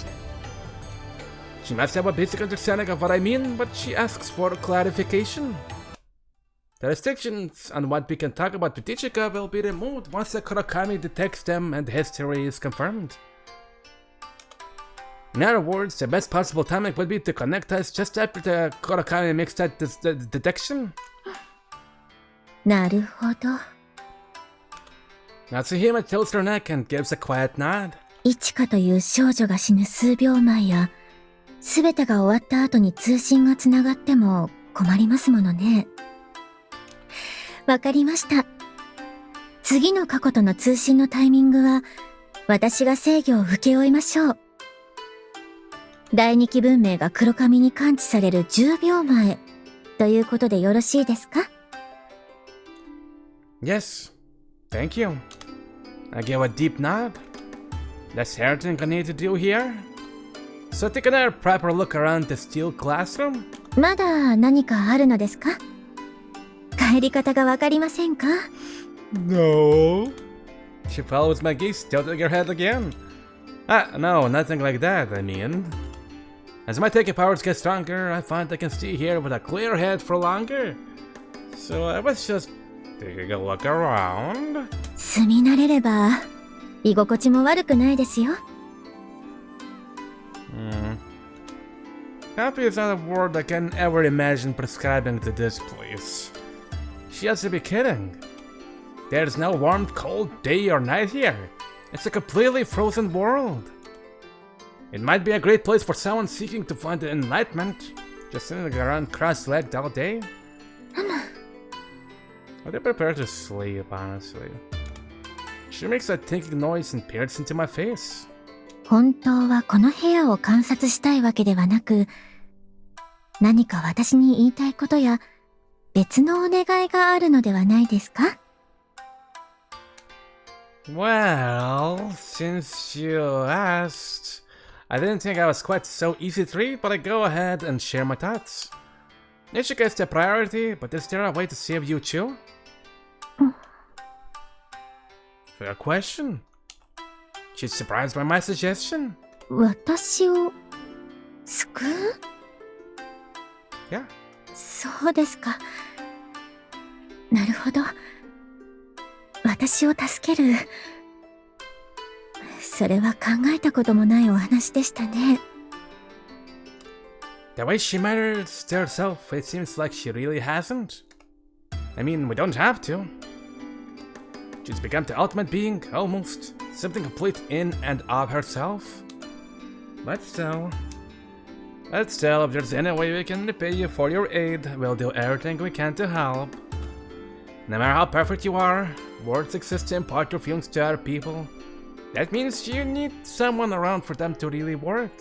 She must have a basic understanding of what I mean, but she asks for clarification. The restrictions on what we can talk about with Ichika will be removed once the Kurokami detects them and history is confirmed. In other words, the best possible timing would be to connect us just after the Kurokami makes that detection. なるほど。Natsuhime tilts her neck and gives a quiet nod. イチカという少女が死ぬ数秒前や、すべてが終わった後に通信がつながっても困りますものね。わかりました。次の過去との通信のタイミングは、私が制御を請け負いましょう。第二期文明が黒髪に感知される10秒前ということでよろしいですか？ Yes, thank you. I give a deep nod. That's everything I need to do here. So take another proper look around the steel classroom. まだ何かあるのですか？帰り方がわかりませんか？ No. She follows my gaze, tilting her head again. No, nothing like that, I mean. As my taking powers get stronger, I find I can stay here with a clear head for longer. So I was just taking a look around. 住み慣れれば居心地も悪くないですよ。Happy is not a word I can ever imagine prescribing to this place. She has to be kidding. There's no warm, cold day or night here. It's a completely frozen world. It might be a great place for someone seeking to find enlightenment, just sitting around cross-legged all day. Are they prepared to sleep, honestly? She makes a tinking noise and peers into my face. 本当はこの部屋を観察したいわけではなく、何か私に言いたいことや別のお願いがあるのではないですか？ Well, since you asked, I didn't think I was quite so easy to read, but I go ahead and share my thoughts. Ishika is the priority, but is there a way to save you too? Fair question. She's surprised by my suggestion. 私を救う？ Yeah. そうですか。なるほど。私を助ける。それは考えたこともないお話でしたね。The way she matters to herself, it seems like she really hasn't. I mean, we don't have to. She's become the ultimate being, almost. Something complete in and of herself. But still, if there's any way we can repay you for your aid, we'll do everything we can to help. No matter how perfect you are, words exist to impart your feelings to other people. That means you need someone around for them to really work.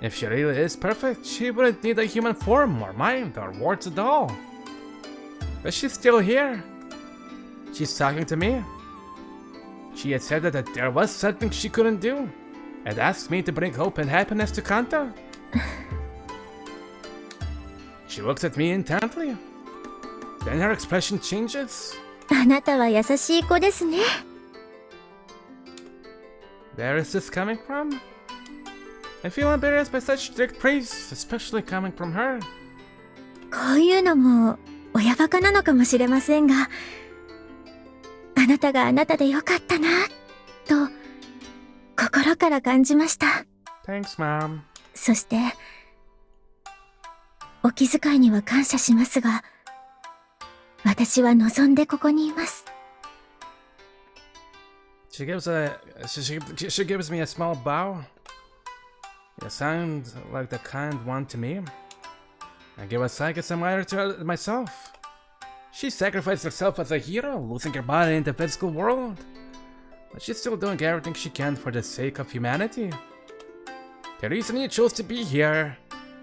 If she really is perfect, she wouldn't need a human form or mind or words at all. But she's still here. She's talking to me. She had said that there was something she couldn't do, and asked me to bring hope and happiness to Kanta. She looks at me intently. Then her expression changes. あなたは優しい子ですね。Where is this coming from? I feel embarrassed by such strict praise, especially coming from her. こういうのも親バカなのかもしれませんが、あなたがあなたでよかったな、と心から感じました。Thanks, Mom. そして、お気遣いには感謝しますが、私は望んでここにいます。She gives me a small bow. It sounds like the kind one to me. I give a sigh as a reminder to her myself. She sacrificed herself as a hero, losing her body in the physical world. But she's still doing everything she can for the sake of humanity. The reason you chose to be here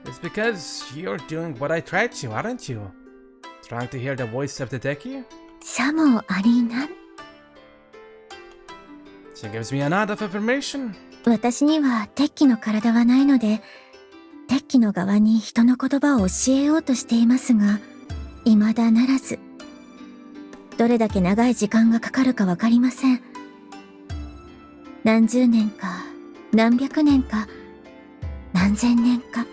is because you're doing what I tried to, aren't you? Trying to hear the voice of the Deki? さもありなん。She gives me a nod of affirmation. 私には鉄器の体はないので、鉄器の側に人の言葉を教えようとしていますが、未だならず。どれだけ長い時間がかかるかわかりません。何十年か、何百年か、何千年か。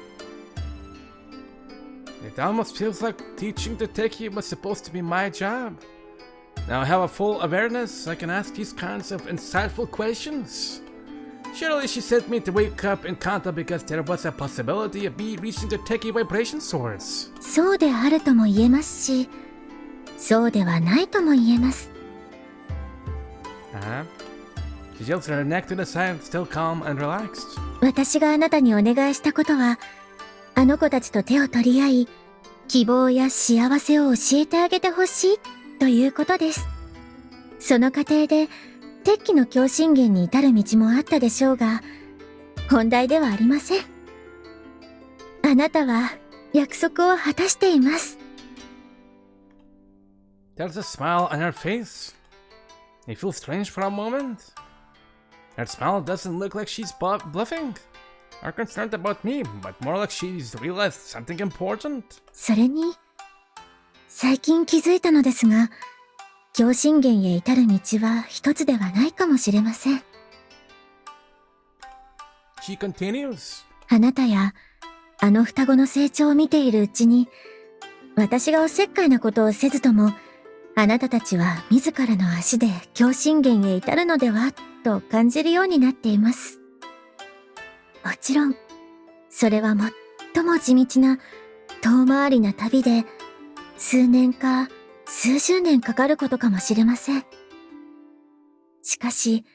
It almost feels like teaching the Teki was supposed to be my job. Now I have a full awareness, I can ask these kinds of insightful questions. Surely she sent me to wake up in Kanta because there was a possibility of me reaching the Teki vibration source. そうであるとも言えますし、そうではないとも言えます。She jolts her neck to the side, still calm and relaxed. 私があなたにお願いしたことは、あの子たちと手を取り合い、希望や幸せを教えてあげてほしいということです。その過程で、鉄器の共振源に至る道もあったでしょうが、本題ではありません。あなたは約束を果たしています。There's a smile on her face. I feel strange for a moment. Her smile doesn't look like she's bluffing or concerned about me, but more like she's realized something important. それに、最近気づいたのですが、共振源へ至る道は一つではないかもしれません。She continues. あなたや、あの双子の成長を見ているうちに、私がおせっかいなことをせずとも、あなたたちは自らの足で共振源へ至るのでは、と感じるようになっています。もちろん、それは最も地道な遠回りな旅で、数年か数十年かかることかもしれません。しかし、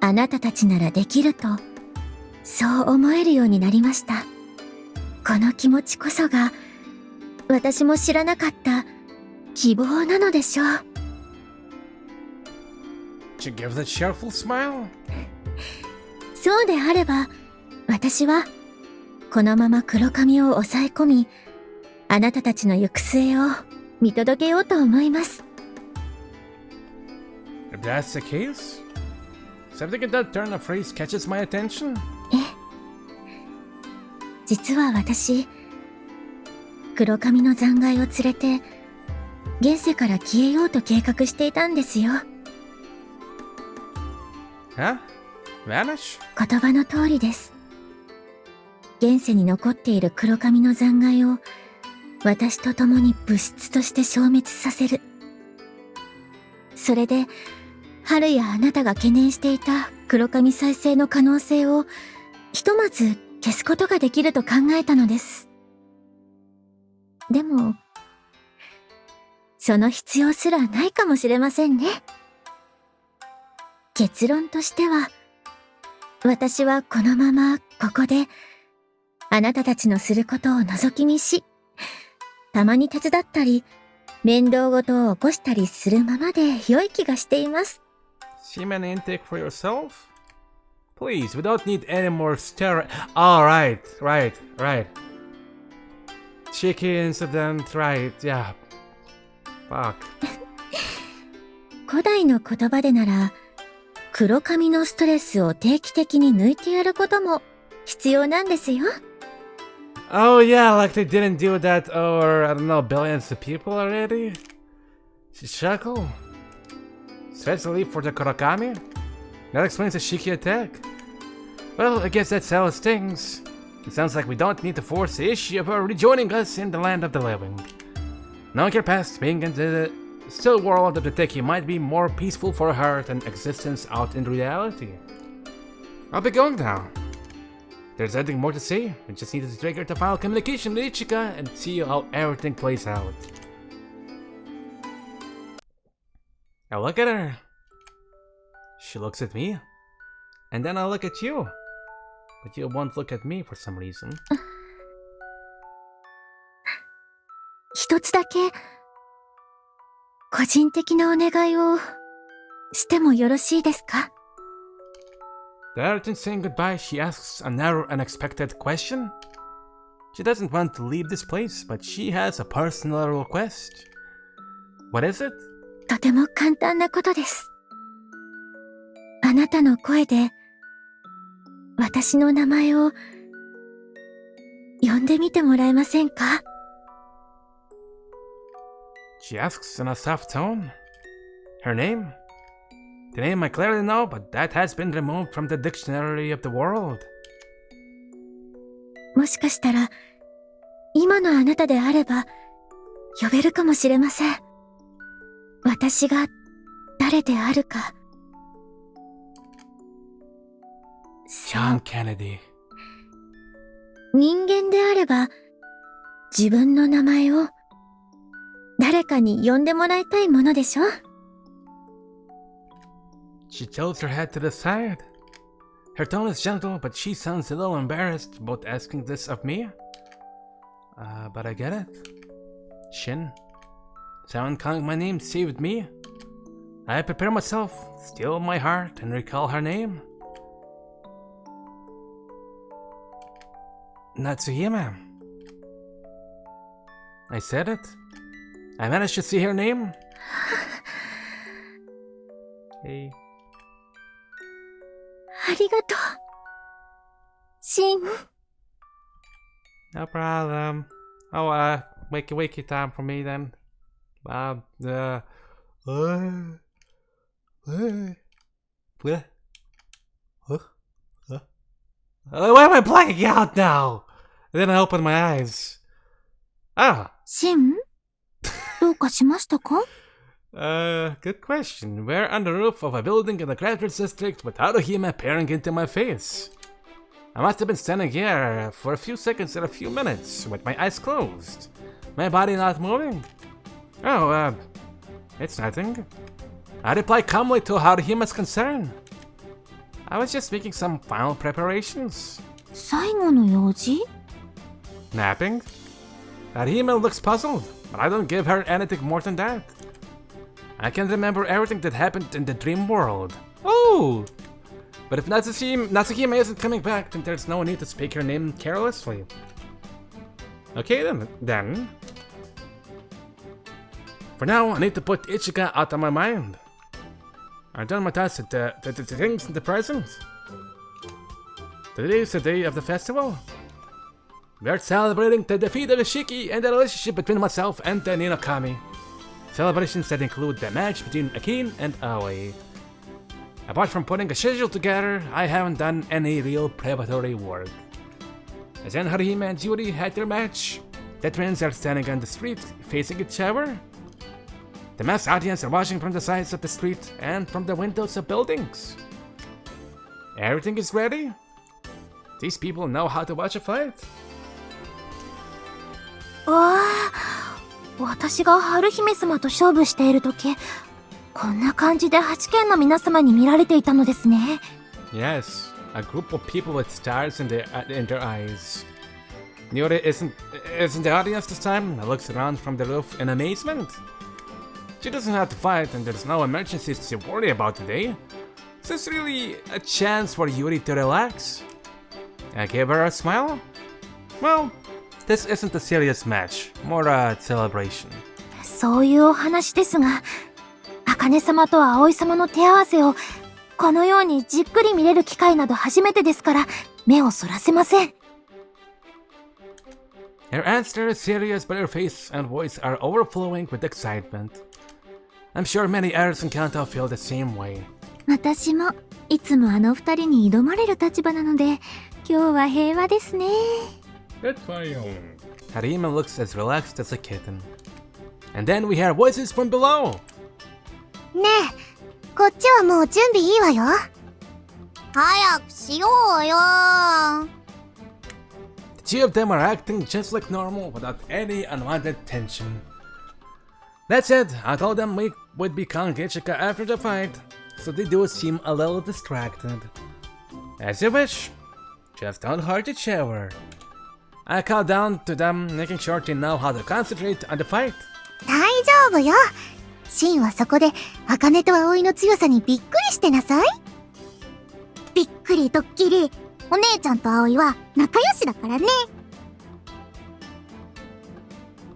あなたたちならできると、そう思えるようになりました。この気持ちこそが、私も知らなかった希望なのでしょう。She gives a cheerful smile. そうであれば、私は、このまま黒髪を抑え込み、あなたたちの行く末を見届けようと思います。If that's the case, something in that turn of phrase catches my attention. 実は私、黒髪の残骸を連れて、現世から消えようと計画していたんですよ。Huh? Vanish? 言葉の通りです。現世に残っている黒髪の残骸を、私と共に物質として消滅させる。それで、春やあなたが懸念していた黒髪再生の可能性を、ひとまず消すことができると考えたのです。でも、その必要すらないかもしれませんね。結論としては、私はこのままここで、あなたたちのすることを覗き見し、たまに手伝ったり、面倒ごとを起こしたりするままで良い気がしています。Semen intake for yourself? Please, we don't need any more steroid. Alright, right. Cheeky incident, right, yeah. Fuck. 古代の言葉でなら、黒髪のストレスを定期的に抜いてやることも必要なんですよ。Oh yeah, like they didn't do that over, I don't know, billions of people already? Shishaku? Especially for the Kurakami? That explains the Shiki attack. Well, I guess that's how it stings. It sounds like we don't need to force the issue of her rejoining us in the land of the living. Knowing her past, being in the still world of the Teki might be more peaceful for her than existence out in reality. I'll be going now. There's nothing more to say. I just needed to trigger the final communication with Ichika and see how everything plays out. I look at her. She looks at me. And then I look at you. But you won't look at me for some reason. 一つだけ、個人的なお願いをしてもよろしいですか？ Rather than saying goodbye, she asks a narrow, unexpected question. She doesn't want to leave this place, but she has a personal request. What is it? とても簡単なことです。あなたの声で、私の名前を呼んでみてもらえませんか？ She asks in a soft tone. Her name? The name I clearly know, but that has been removed from the dictionary of the world. もしかしたら、今のあなたであれば、呼べるかもしれません。私が誰であるか。John Kennedy. 人間であれば、自分の名前を誰かに呼んでもらいたいものでしょ？ She tilts her head to the side. Her tone is gentle, but she sounds a little embarrassed about asking this of me. But I get it. Shin. Someone calling my name saved me. I prepare myself, still my heart, and recall her name. Natsuhime. I said it. I managed to see her name. Hey. ありがとう。シン。No problem. Oh, wakey time for me then. Uh, uh, uh, why am I blacking out now? Then I opened my eyes. Ah. シンどうかしましたか Good question. We're on the roof of a building in the Graduate District without him appearing into my face. I must have been standing here for a few seconds or a few minutes with my eyes closed. My body not moving. Oh, it's nothing. I reply calmly to Haruhima's concern. I was just making some final preparations. 最後の用事 Napping? Harihima looks puzzled, but I don't give her anything more than that. I can remember everything that happened in the dream world. Oh! But if Natsuhime isn't coming back, then there's no need to speak her name carelessly. Okay then. For now, I need to put Ichika out of my mind. I've done my task at the things in the present. Today is the day of the festival. We're celebrating the defeat of Ishiki and the relationship between myself and the Ninokami. Celebrations that include the match between Akane and Aoi. Apart from putting a schedule together, I haven't done any real preparatory work. As in Haruhime and Yuri had their match, the twins are standing on the street facing each other. The mass audience are watching from the sides of the street and from the windows of buildings. Everything is ready. These people know how to watch a fight. わあ、私が春姫様と勝負しているとき、こんな感じで8県の皆様に見られていたのですね。Yes, a group of people with stars in their eyes. Yuri isn't the audience this time. Looks around from the roof in amazement. She doesn't have to fight, and there's no emergencies to worry about today. So it's really a chance for Yuri to relax. I gave her a smile. Well, this isn't a serious match, more a celebration. そういうお話ですが、茜様と葵様の手合わせをこのようにじっくり見れる機会など初めてですから目をそらせません。Her answer is serious, but her face and voice are overflowing with excitement. I'm sure many others in Kanto feel the same way. 私もいつもあの二人に挑まれる立場なので、今日は平和ですね。Good for you. Harima looks as relaxed as a kitten. And then we hear voices from below. ねえ、こっちはもう準備いいわよ。早くしようよ。The two of them are acting just like normal without any unwanted tension. That said, I told them we would be calling Ichika after the fight, so they do seem a little distracted. As you wish. Just don't hurt each other. I called down to them, making sure they know how to concentrate on the fight. 大丈夫よ。シンはそこで茜と葵の強さにびっくりしてなさい。びっくりドッキリ。お姉ちゃんと葵は仲良しだからね。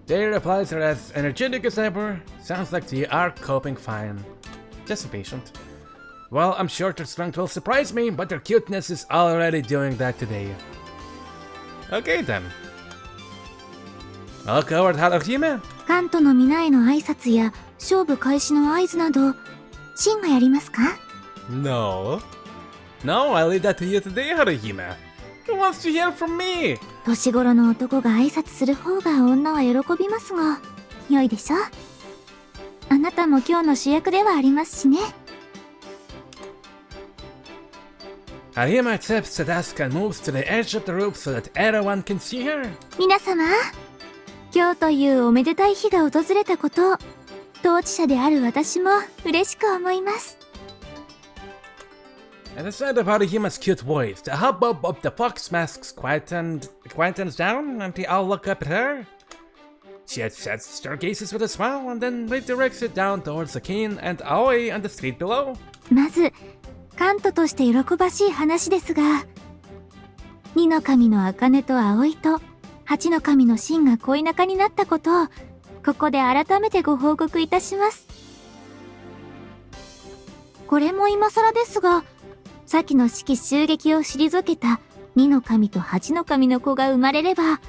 Their replies are as energetic as ever. Sounds like they are coping fine. Just impatient. Well, I'm sure their strength will surprise me, but their cuteness is already doing that today. Okay then. I'll go with Haruhime. カントの皆への挨拶や勝負開始の合図など、シンがやりますか No. No, I'll leave that to you today, Haruhime. Who wants to hear from me? 年頃の男が挨拶する方が女は喜びますが、良いでしょ。あなたも今日の主役ではありますしね。Haruhime accepts the task and moves to the edge of the roof so that everyone can see her. 皆様、今日というおめでたい日が訪れたことを、当事者である私も嬉しく思います。At the sound of Haruhime's cute voice, the hubbub of the fox masks quietens down, and they all look up at her. She sets their gazes with a smile and then redirects it down towards Akane and Aoi on the street below. まず、カントとして喜ばしい話ですが、二の神の茜と葵と八の神のシンが恋仲になったことをここで改めてご報告いたします。これも今更ですが、先の式襲撃を退けた2の神と8の神の子が生まれれば、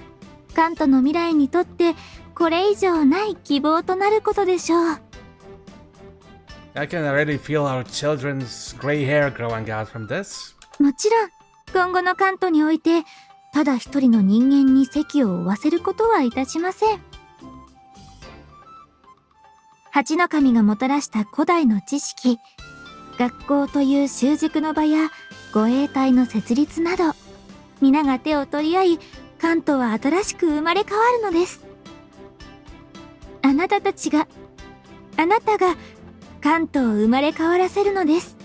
カントの未来にとってこれ以上ない希望となることでしょう。I can already feel our children's gray hair growing out from this. もちろん、今後のカントにおいて、ただ一人の人間に席を負わせることはいたしません。8の神がもたらした古代の知識、学校という習熟の場や護衛隊の設立など、皆が手を取り合い、カントは新しく生まれ変わるのです。あなたがカントを生まれ変わらせるのです。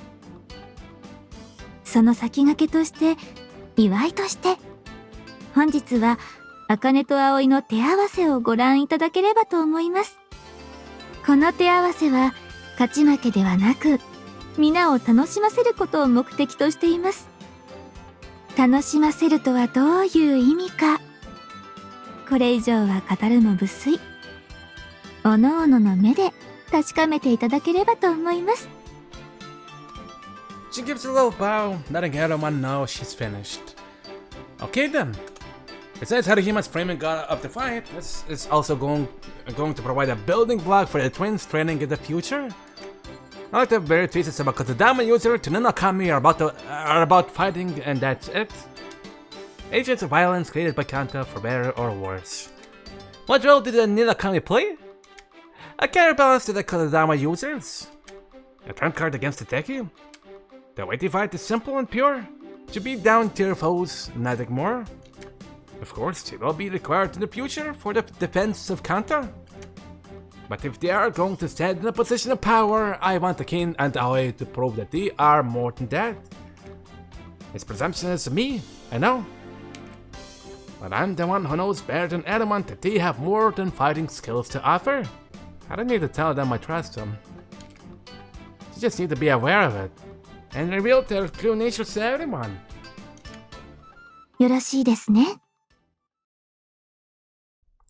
その先駆けとして、祝いとして、本日は茜と葵の手合わせをご覧いただければと思います。この手合わせは勝ち負けではなく、皆を楽しませることを目的としています。楽しませるとはどういう意味か、これ以上は語るも無粋。おのおのの目で確かめていただければと思います。She gives a little bow, letting everyone know she's finished. Okay then. Besides Haruhima's framing of the fight, this is also going to provide a building block for the twins' training in the future. I like the very thesis about Kodama user to Ninokami are about fighting, and that's it. Agents of violence created by Kanta for better or worse. What role did the Ninokami play? A counterbalance to the Kodama users. A trump card against the Teki. The way to fight is simple and pure. To beat down tier foes, nothing more. Of course, it will be required in the future for the defense of Kanta. But if they are going to stand in a position of power, I want Akane and Aoi to prove that they are more than that. His presumption is me, I know. But I'm the one who knows better than anyone that they have more than fighting skills to offer. I don't need to tell them I trust them. You just need to be aware of it, and reveal their true nature to everyone. よろしいですね。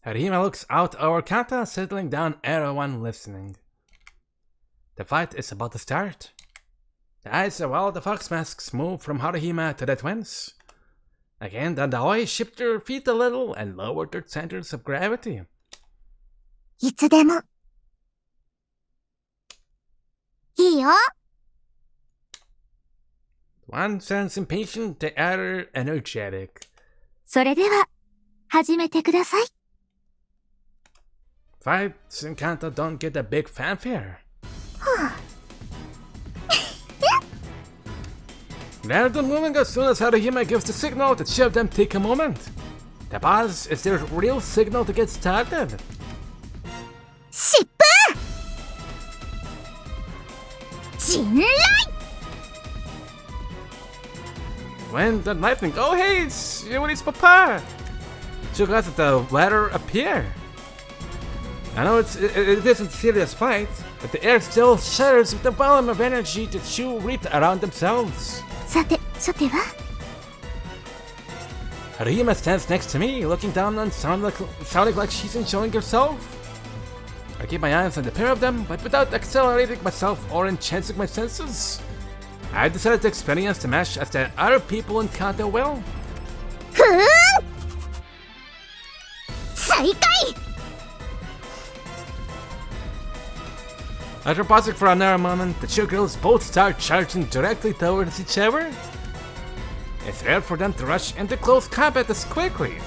Harihime looks out over Kanta, settling down, everyone listening. The fight is about to start. The eyes of all the fox masks move from Harihime to the twins. Again, the Aoi shift their feet a little and lowered their centers of gravity. いつでも。いいよ。One sounds impatient, the other energetic. それでは、始めてください。Fights in Kanta don't get a big fanfare. They're done moving as soon as Harihime gives the signal to show them take a moment. The pause is their real signal to get started. 疾風陣雷 When the lightning, oh hey, it's Yuri's papa! She got the ladder appear. I know it isn't a serious fight, but the air still shudders with the volume of energy that Shu reaped around themselves. さては Harihime stands next to me, looking down and sounding like she's enjoying herself. I keep my eyes on the pair of them, but without accelerating myself or enhancing my senses. I decided to experience the match as the other people in Kanta will. ふーん再開 After pausing for another moment, the two girls both start charging directly towards each other. It's rare for them to rush into close combat so quickly,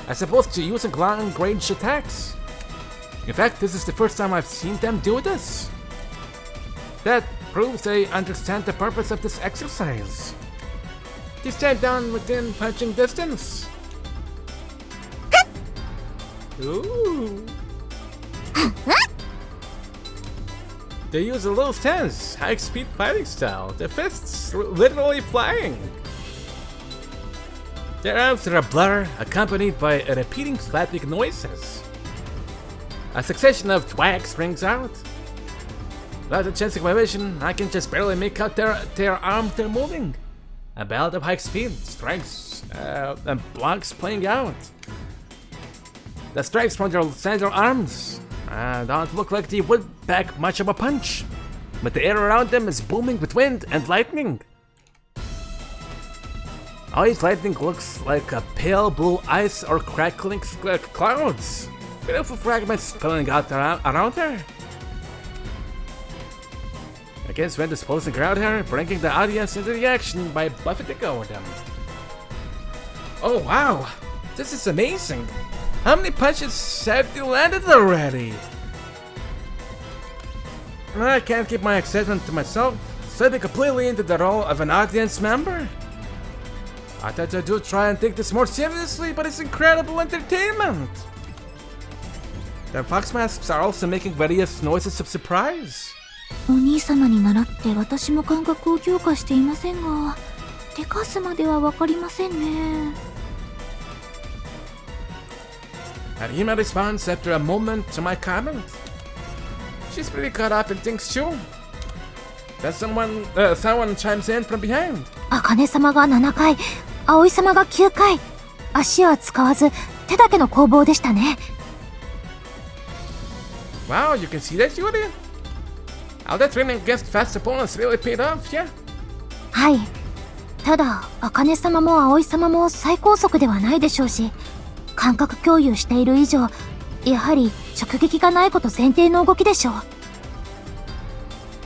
as opposed to using long-range attacks. In fact, this is the first time I've seen them do this. That proves they understand the purpose of this exercise. They stand down within punching distance. Ooh. They use a low stance, high-speed fighting style, their fists literally flying. Their arms are a blur, accompanied by repeating slapping noises. A succession of thwacks rings out. Without a chance of my vision, I can just barely make out their arms they're moving. A ballad of high speed, strikes, and blocks playing out. The strikes from their central arms don't look like they would pack much of a punch, but the air around them is booming with wind and lightning. Aoi's lightning looks like a pale blue ice or crackling clouds. Beautiful fragments spilling out around her. Against wind disposing around her, bringing the audience into the action by buffeting over them. Oh wow, this is amazing. How many punches have you landed already? I can't keep my excitement to myself, slipping completely into the role of an audience member. I thought I do try and take this more seriously, but it's incredible entertainment. The fox masks are also making various noises of surprise. お兄様に習って私も感覚を強化していませんが、手かすまではわかりませんね。Arima responds after a moment to my comment. She's pretty caught up in things too. Then someone chimes in from behind. 茜様が7回、葵様が9回。足は使わず、手だけの攻防でしたね。Wow, you can see that, Yuri? All that training against fast opponents really paid off, yeah? はい。ただ、茜様も葵様も最高速ではないでしょうし、感覚共有している以上、やはり直撃がないこと前提の動きでしょう。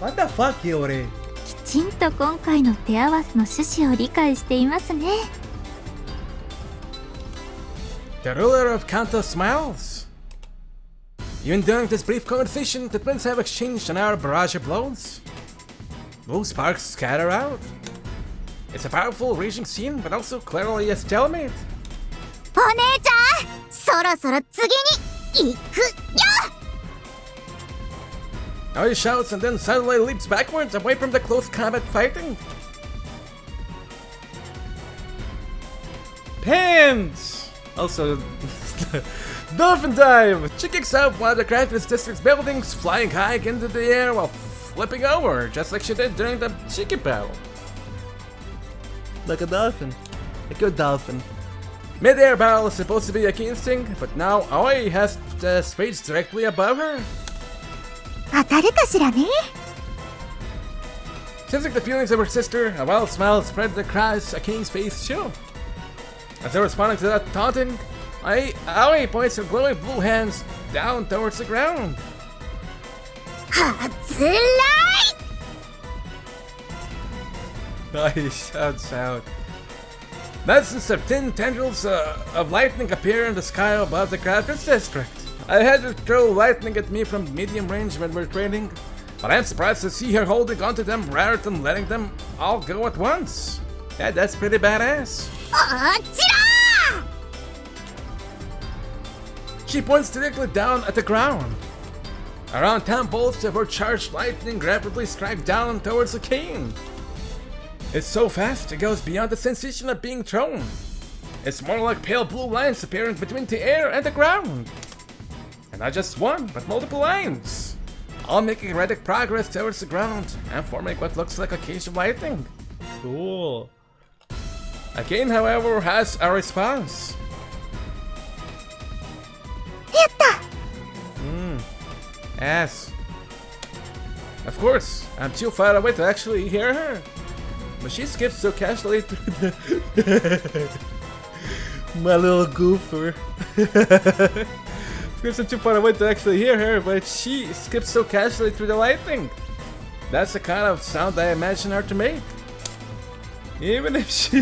What the fuck, Yuri? きちんと今回の手合わせの趣旨を理解していますね。The ruler of Kanto smiles. Even during this brief conversation, the twins have exchanged an hour barrage of blows. Blue sparks scatter out. It's a powerful, raging scene, but also clearly a stalemate. お姉ちゃん、そろそろ次に行くよ! Aoi shouts and then suddenly leaps backwards away from the close combat fighting. Pins! Also, Dolphin Dive! She kicks out one of the Crafter's District's buildings, flying high into the air while flipping over, just like she did during the Shiki battle. Like a dolphin. A good dolphin. Mid-air battle is supposed to be a key instinct, but now Aoi has the space directly above her. 当たるかしらね? Sensing the feelings of her sister, a wild smile spread across Akane's face too. As they're responding to that taunting, Aoi points her glowing blue hands down towards the ground. はつらい! Aoi shouts out. Dozens of thin tendrils of lightning appear in the sky above the Crafter's District. I had her throw lightning at me from medium range when we're training, but I'm surprised to see her holding onto them rather than letting them all go at once. Yeah, that's pretty badass. あちら! She points directly down at the ground. Around 10 bolts of her charged lightning rapidly strike down towards Akane. It's so fast, it goes beyond the sensation of being thrown. It's more like pale blue lines appearing between the air and the ground. And not just one, but multiple lines. All making erratic progress towards the ground and forming what looks like a cage of lightning. Cool. Akane, however, has a response. やった! Ass. Of course, I'm too far away to actually hear her. But she skips so casually through the... My little goofer. Of course, I'm too far away to actually hear her, but she skips so casually through the lightning. That's the kind of sound I imagine her to make. Even if she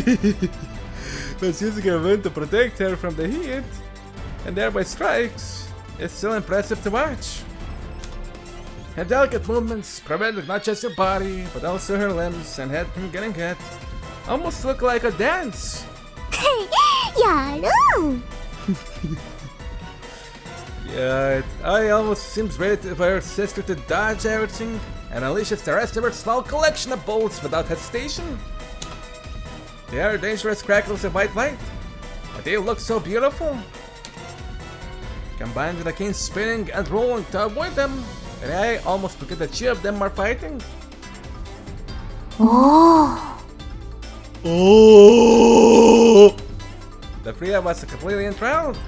was using her wind to protect her from the heat, and thereby strikes, it's still impressive to watch. Her delicate movements, preventing not just her body, but also her limbs and head from getting hit, almost look like a dance. やろう! Yeah, I almost seems ready for her sister to dodge everything and unleashes the rest of her small collection of bolts without hesitation. They are dangerous crackles of white light, but they look so beautiful. Combined with Akane spinning and rolling to avoid them, and I almost forget that two of them are fighting. Oh! Oh! The three of us are completely enthralled.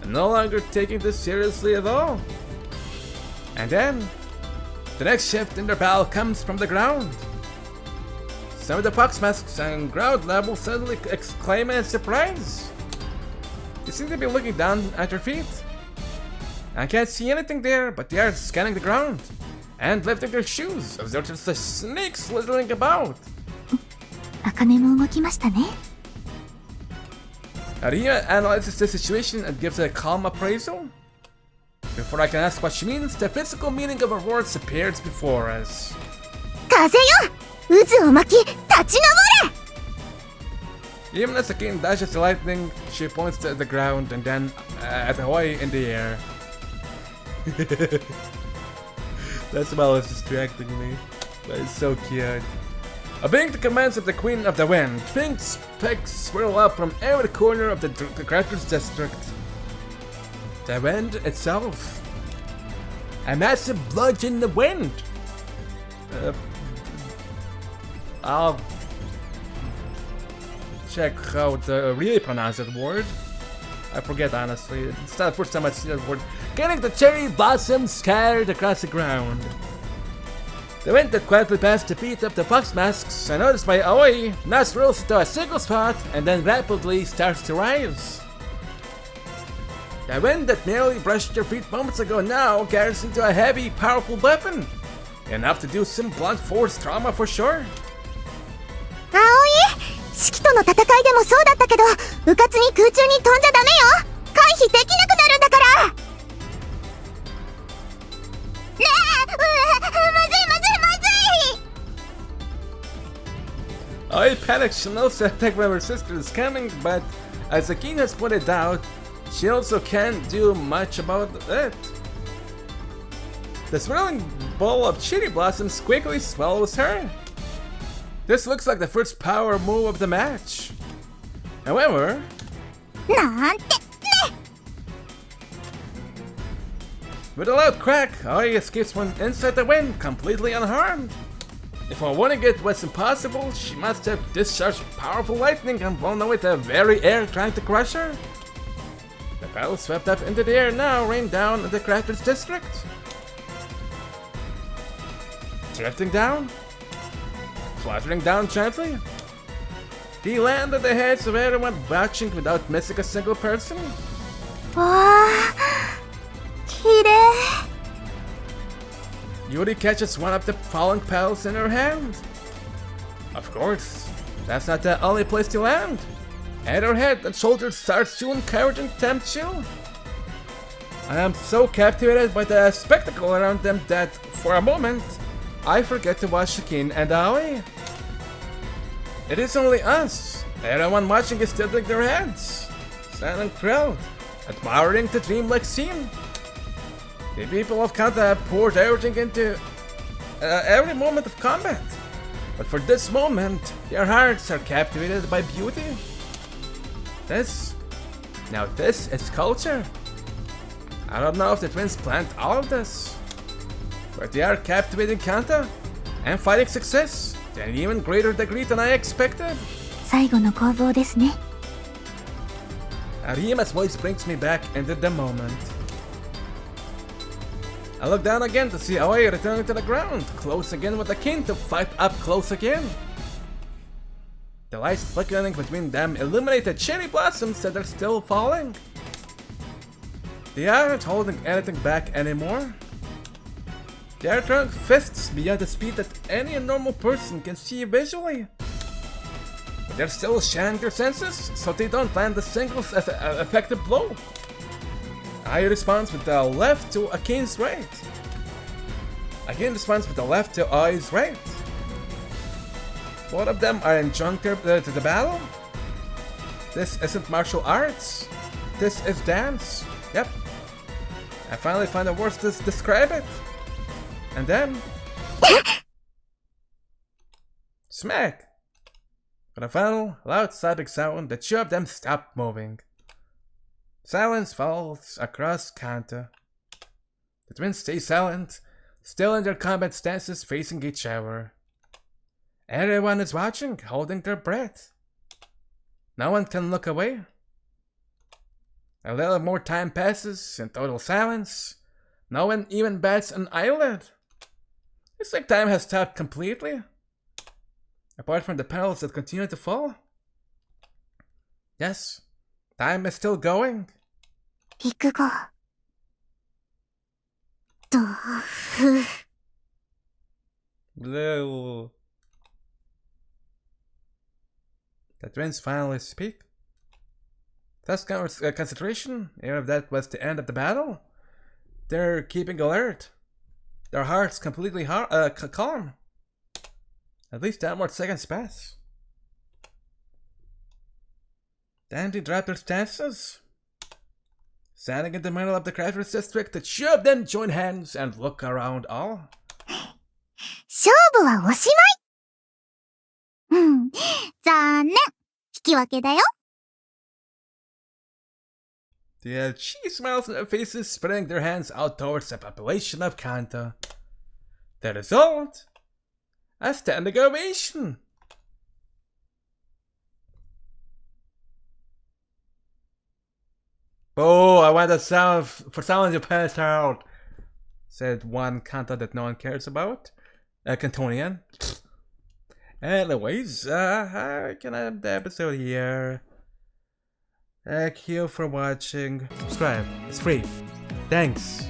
and no longer taking this seriously at all. And then, the next shift in their battle comes from the ground. Some of the fox masks on ground level suddenly exclaim in surprise. They seem to be looking down at their feet. I can't see anything there, but they are scanning the ground and lifting their shoes as there's just a snake slithering about. 茜も動きましたね。Arina analyzes the situation and gives a calm appraisal. Before I can ask what she means, the physical meaning of her words appears before us. 風よ、渦を巻き、立ち上れ。 Even as Akane dashes the lightning, she points to the ground and then at Aoi in the air. That smile was distracting me. That is so cute. Obeying the commands of the Queen of the Wind, pink specks swirl up from every corner of the Crackers district. The wind itself. A massive bludgeon in the wind. I'll check how to really pronounce that word. I forget honestly. It's not the first time I see that word. Getting the cherry blossoms scattered across the ground. The wind that quietly passed the feet of the fox masks, unnoticed by Aoi, now swirls to a single spot and then rapidly starts to rise. The wind that merely brushed your feet moments ago now carries into a heavy, powerful weapon. Enough to do some blunt force trauma for sure. 葵、四季との戦いでもそうだったけど、うかつに空中に飛んじゃダメよ。回避できなくなるんだから。ねえ、まずいまずいまずい。Aoi panics. She knows the attack from her sister is coming, but as Akane has pointed out, she also can't do much about it. The swirling ball of cherry blossoms quickly swallows her. This looks like the first power move of the match. However, なんてね。 with a loud crack, Aoi escapes from inside the wind, completely unharmed. If her wanting it was impossible, she must have discharged powerful lightning and blown away the very air trying to crush her. The battle swept up into the air now, rained down in the Crackers district. Drifting down, fluttering down gently. He landed the heads of everyone watching without missing a single person. わあ、綺麗。 Yuri catches one of the falling petals in her hand. Of course, that's not the only place to land. And her head and shoulders start soon covered in temperature. I am so captivated by the spectacle around them that, for a moment, I forget to watch Akane and Aoi. It is only us. Everyone watching is tilting their heads. Silent crowd, admiring the dreamlike scene. The people of Kanta have poured everything into every moment of combat. But for this moment, their hearts are captivated by beauty. This is culture. I don't know if the twins planned all of this, but they are captivating Kanta and finding success to an even greater degree than I expected. 最後の攻防ですね。 Arima's voice brings me back into the moment. I look down again to see Aoi returning to the ground, close again with Akane to fight up close again. The lights flickering between them illuminate the cherry blossoms that are still falling. They aren't holding anything back anymore. They are throwing fists beyond the speed that any normal person can see visually. But they're still sharing their senses, so they don't land a single effective blow. I responds with the left to Akane's right. Akane responds with the left to Aoi's right. Both of them are adjunct to the battle. This isn't martial arts. This is dance. Yep. I finally found the words to describe it. And then... smack! With a final, loud stabbing sound, the two of them stop moving. Silence falls across Kanta. The twins stay silent, still in their combat stances facing each other. Everyone is watching, holding their breath. No one can look away. A little more time passes in total silence. No one even bats an eyelid. It's like time has stopped completely. Apart from the petals that continue to fall. Yes, time is still going. 陸後。豆腐。 Blue. The twins finally speak. That's concentration, even if that was the end of the battle. They're keeping alert. Their hearts completely calm. At least 10 more seconds pass. Then they drop their stances. Standing in the middle of the Crafters District, the two of them join hands and look around all. 勝負はおしまい。残念。引き分けだよ。The cheese smiles on their faces, spreading their hands out towards the population of Kanto. The result? A standing ovation. Oh, I want a sound for someone to pass out, said one Kanto that no one cares about. A Cantonian. Anyways, I can end the episode here. Thank you for watching. Subscribe. It's free. Thanks.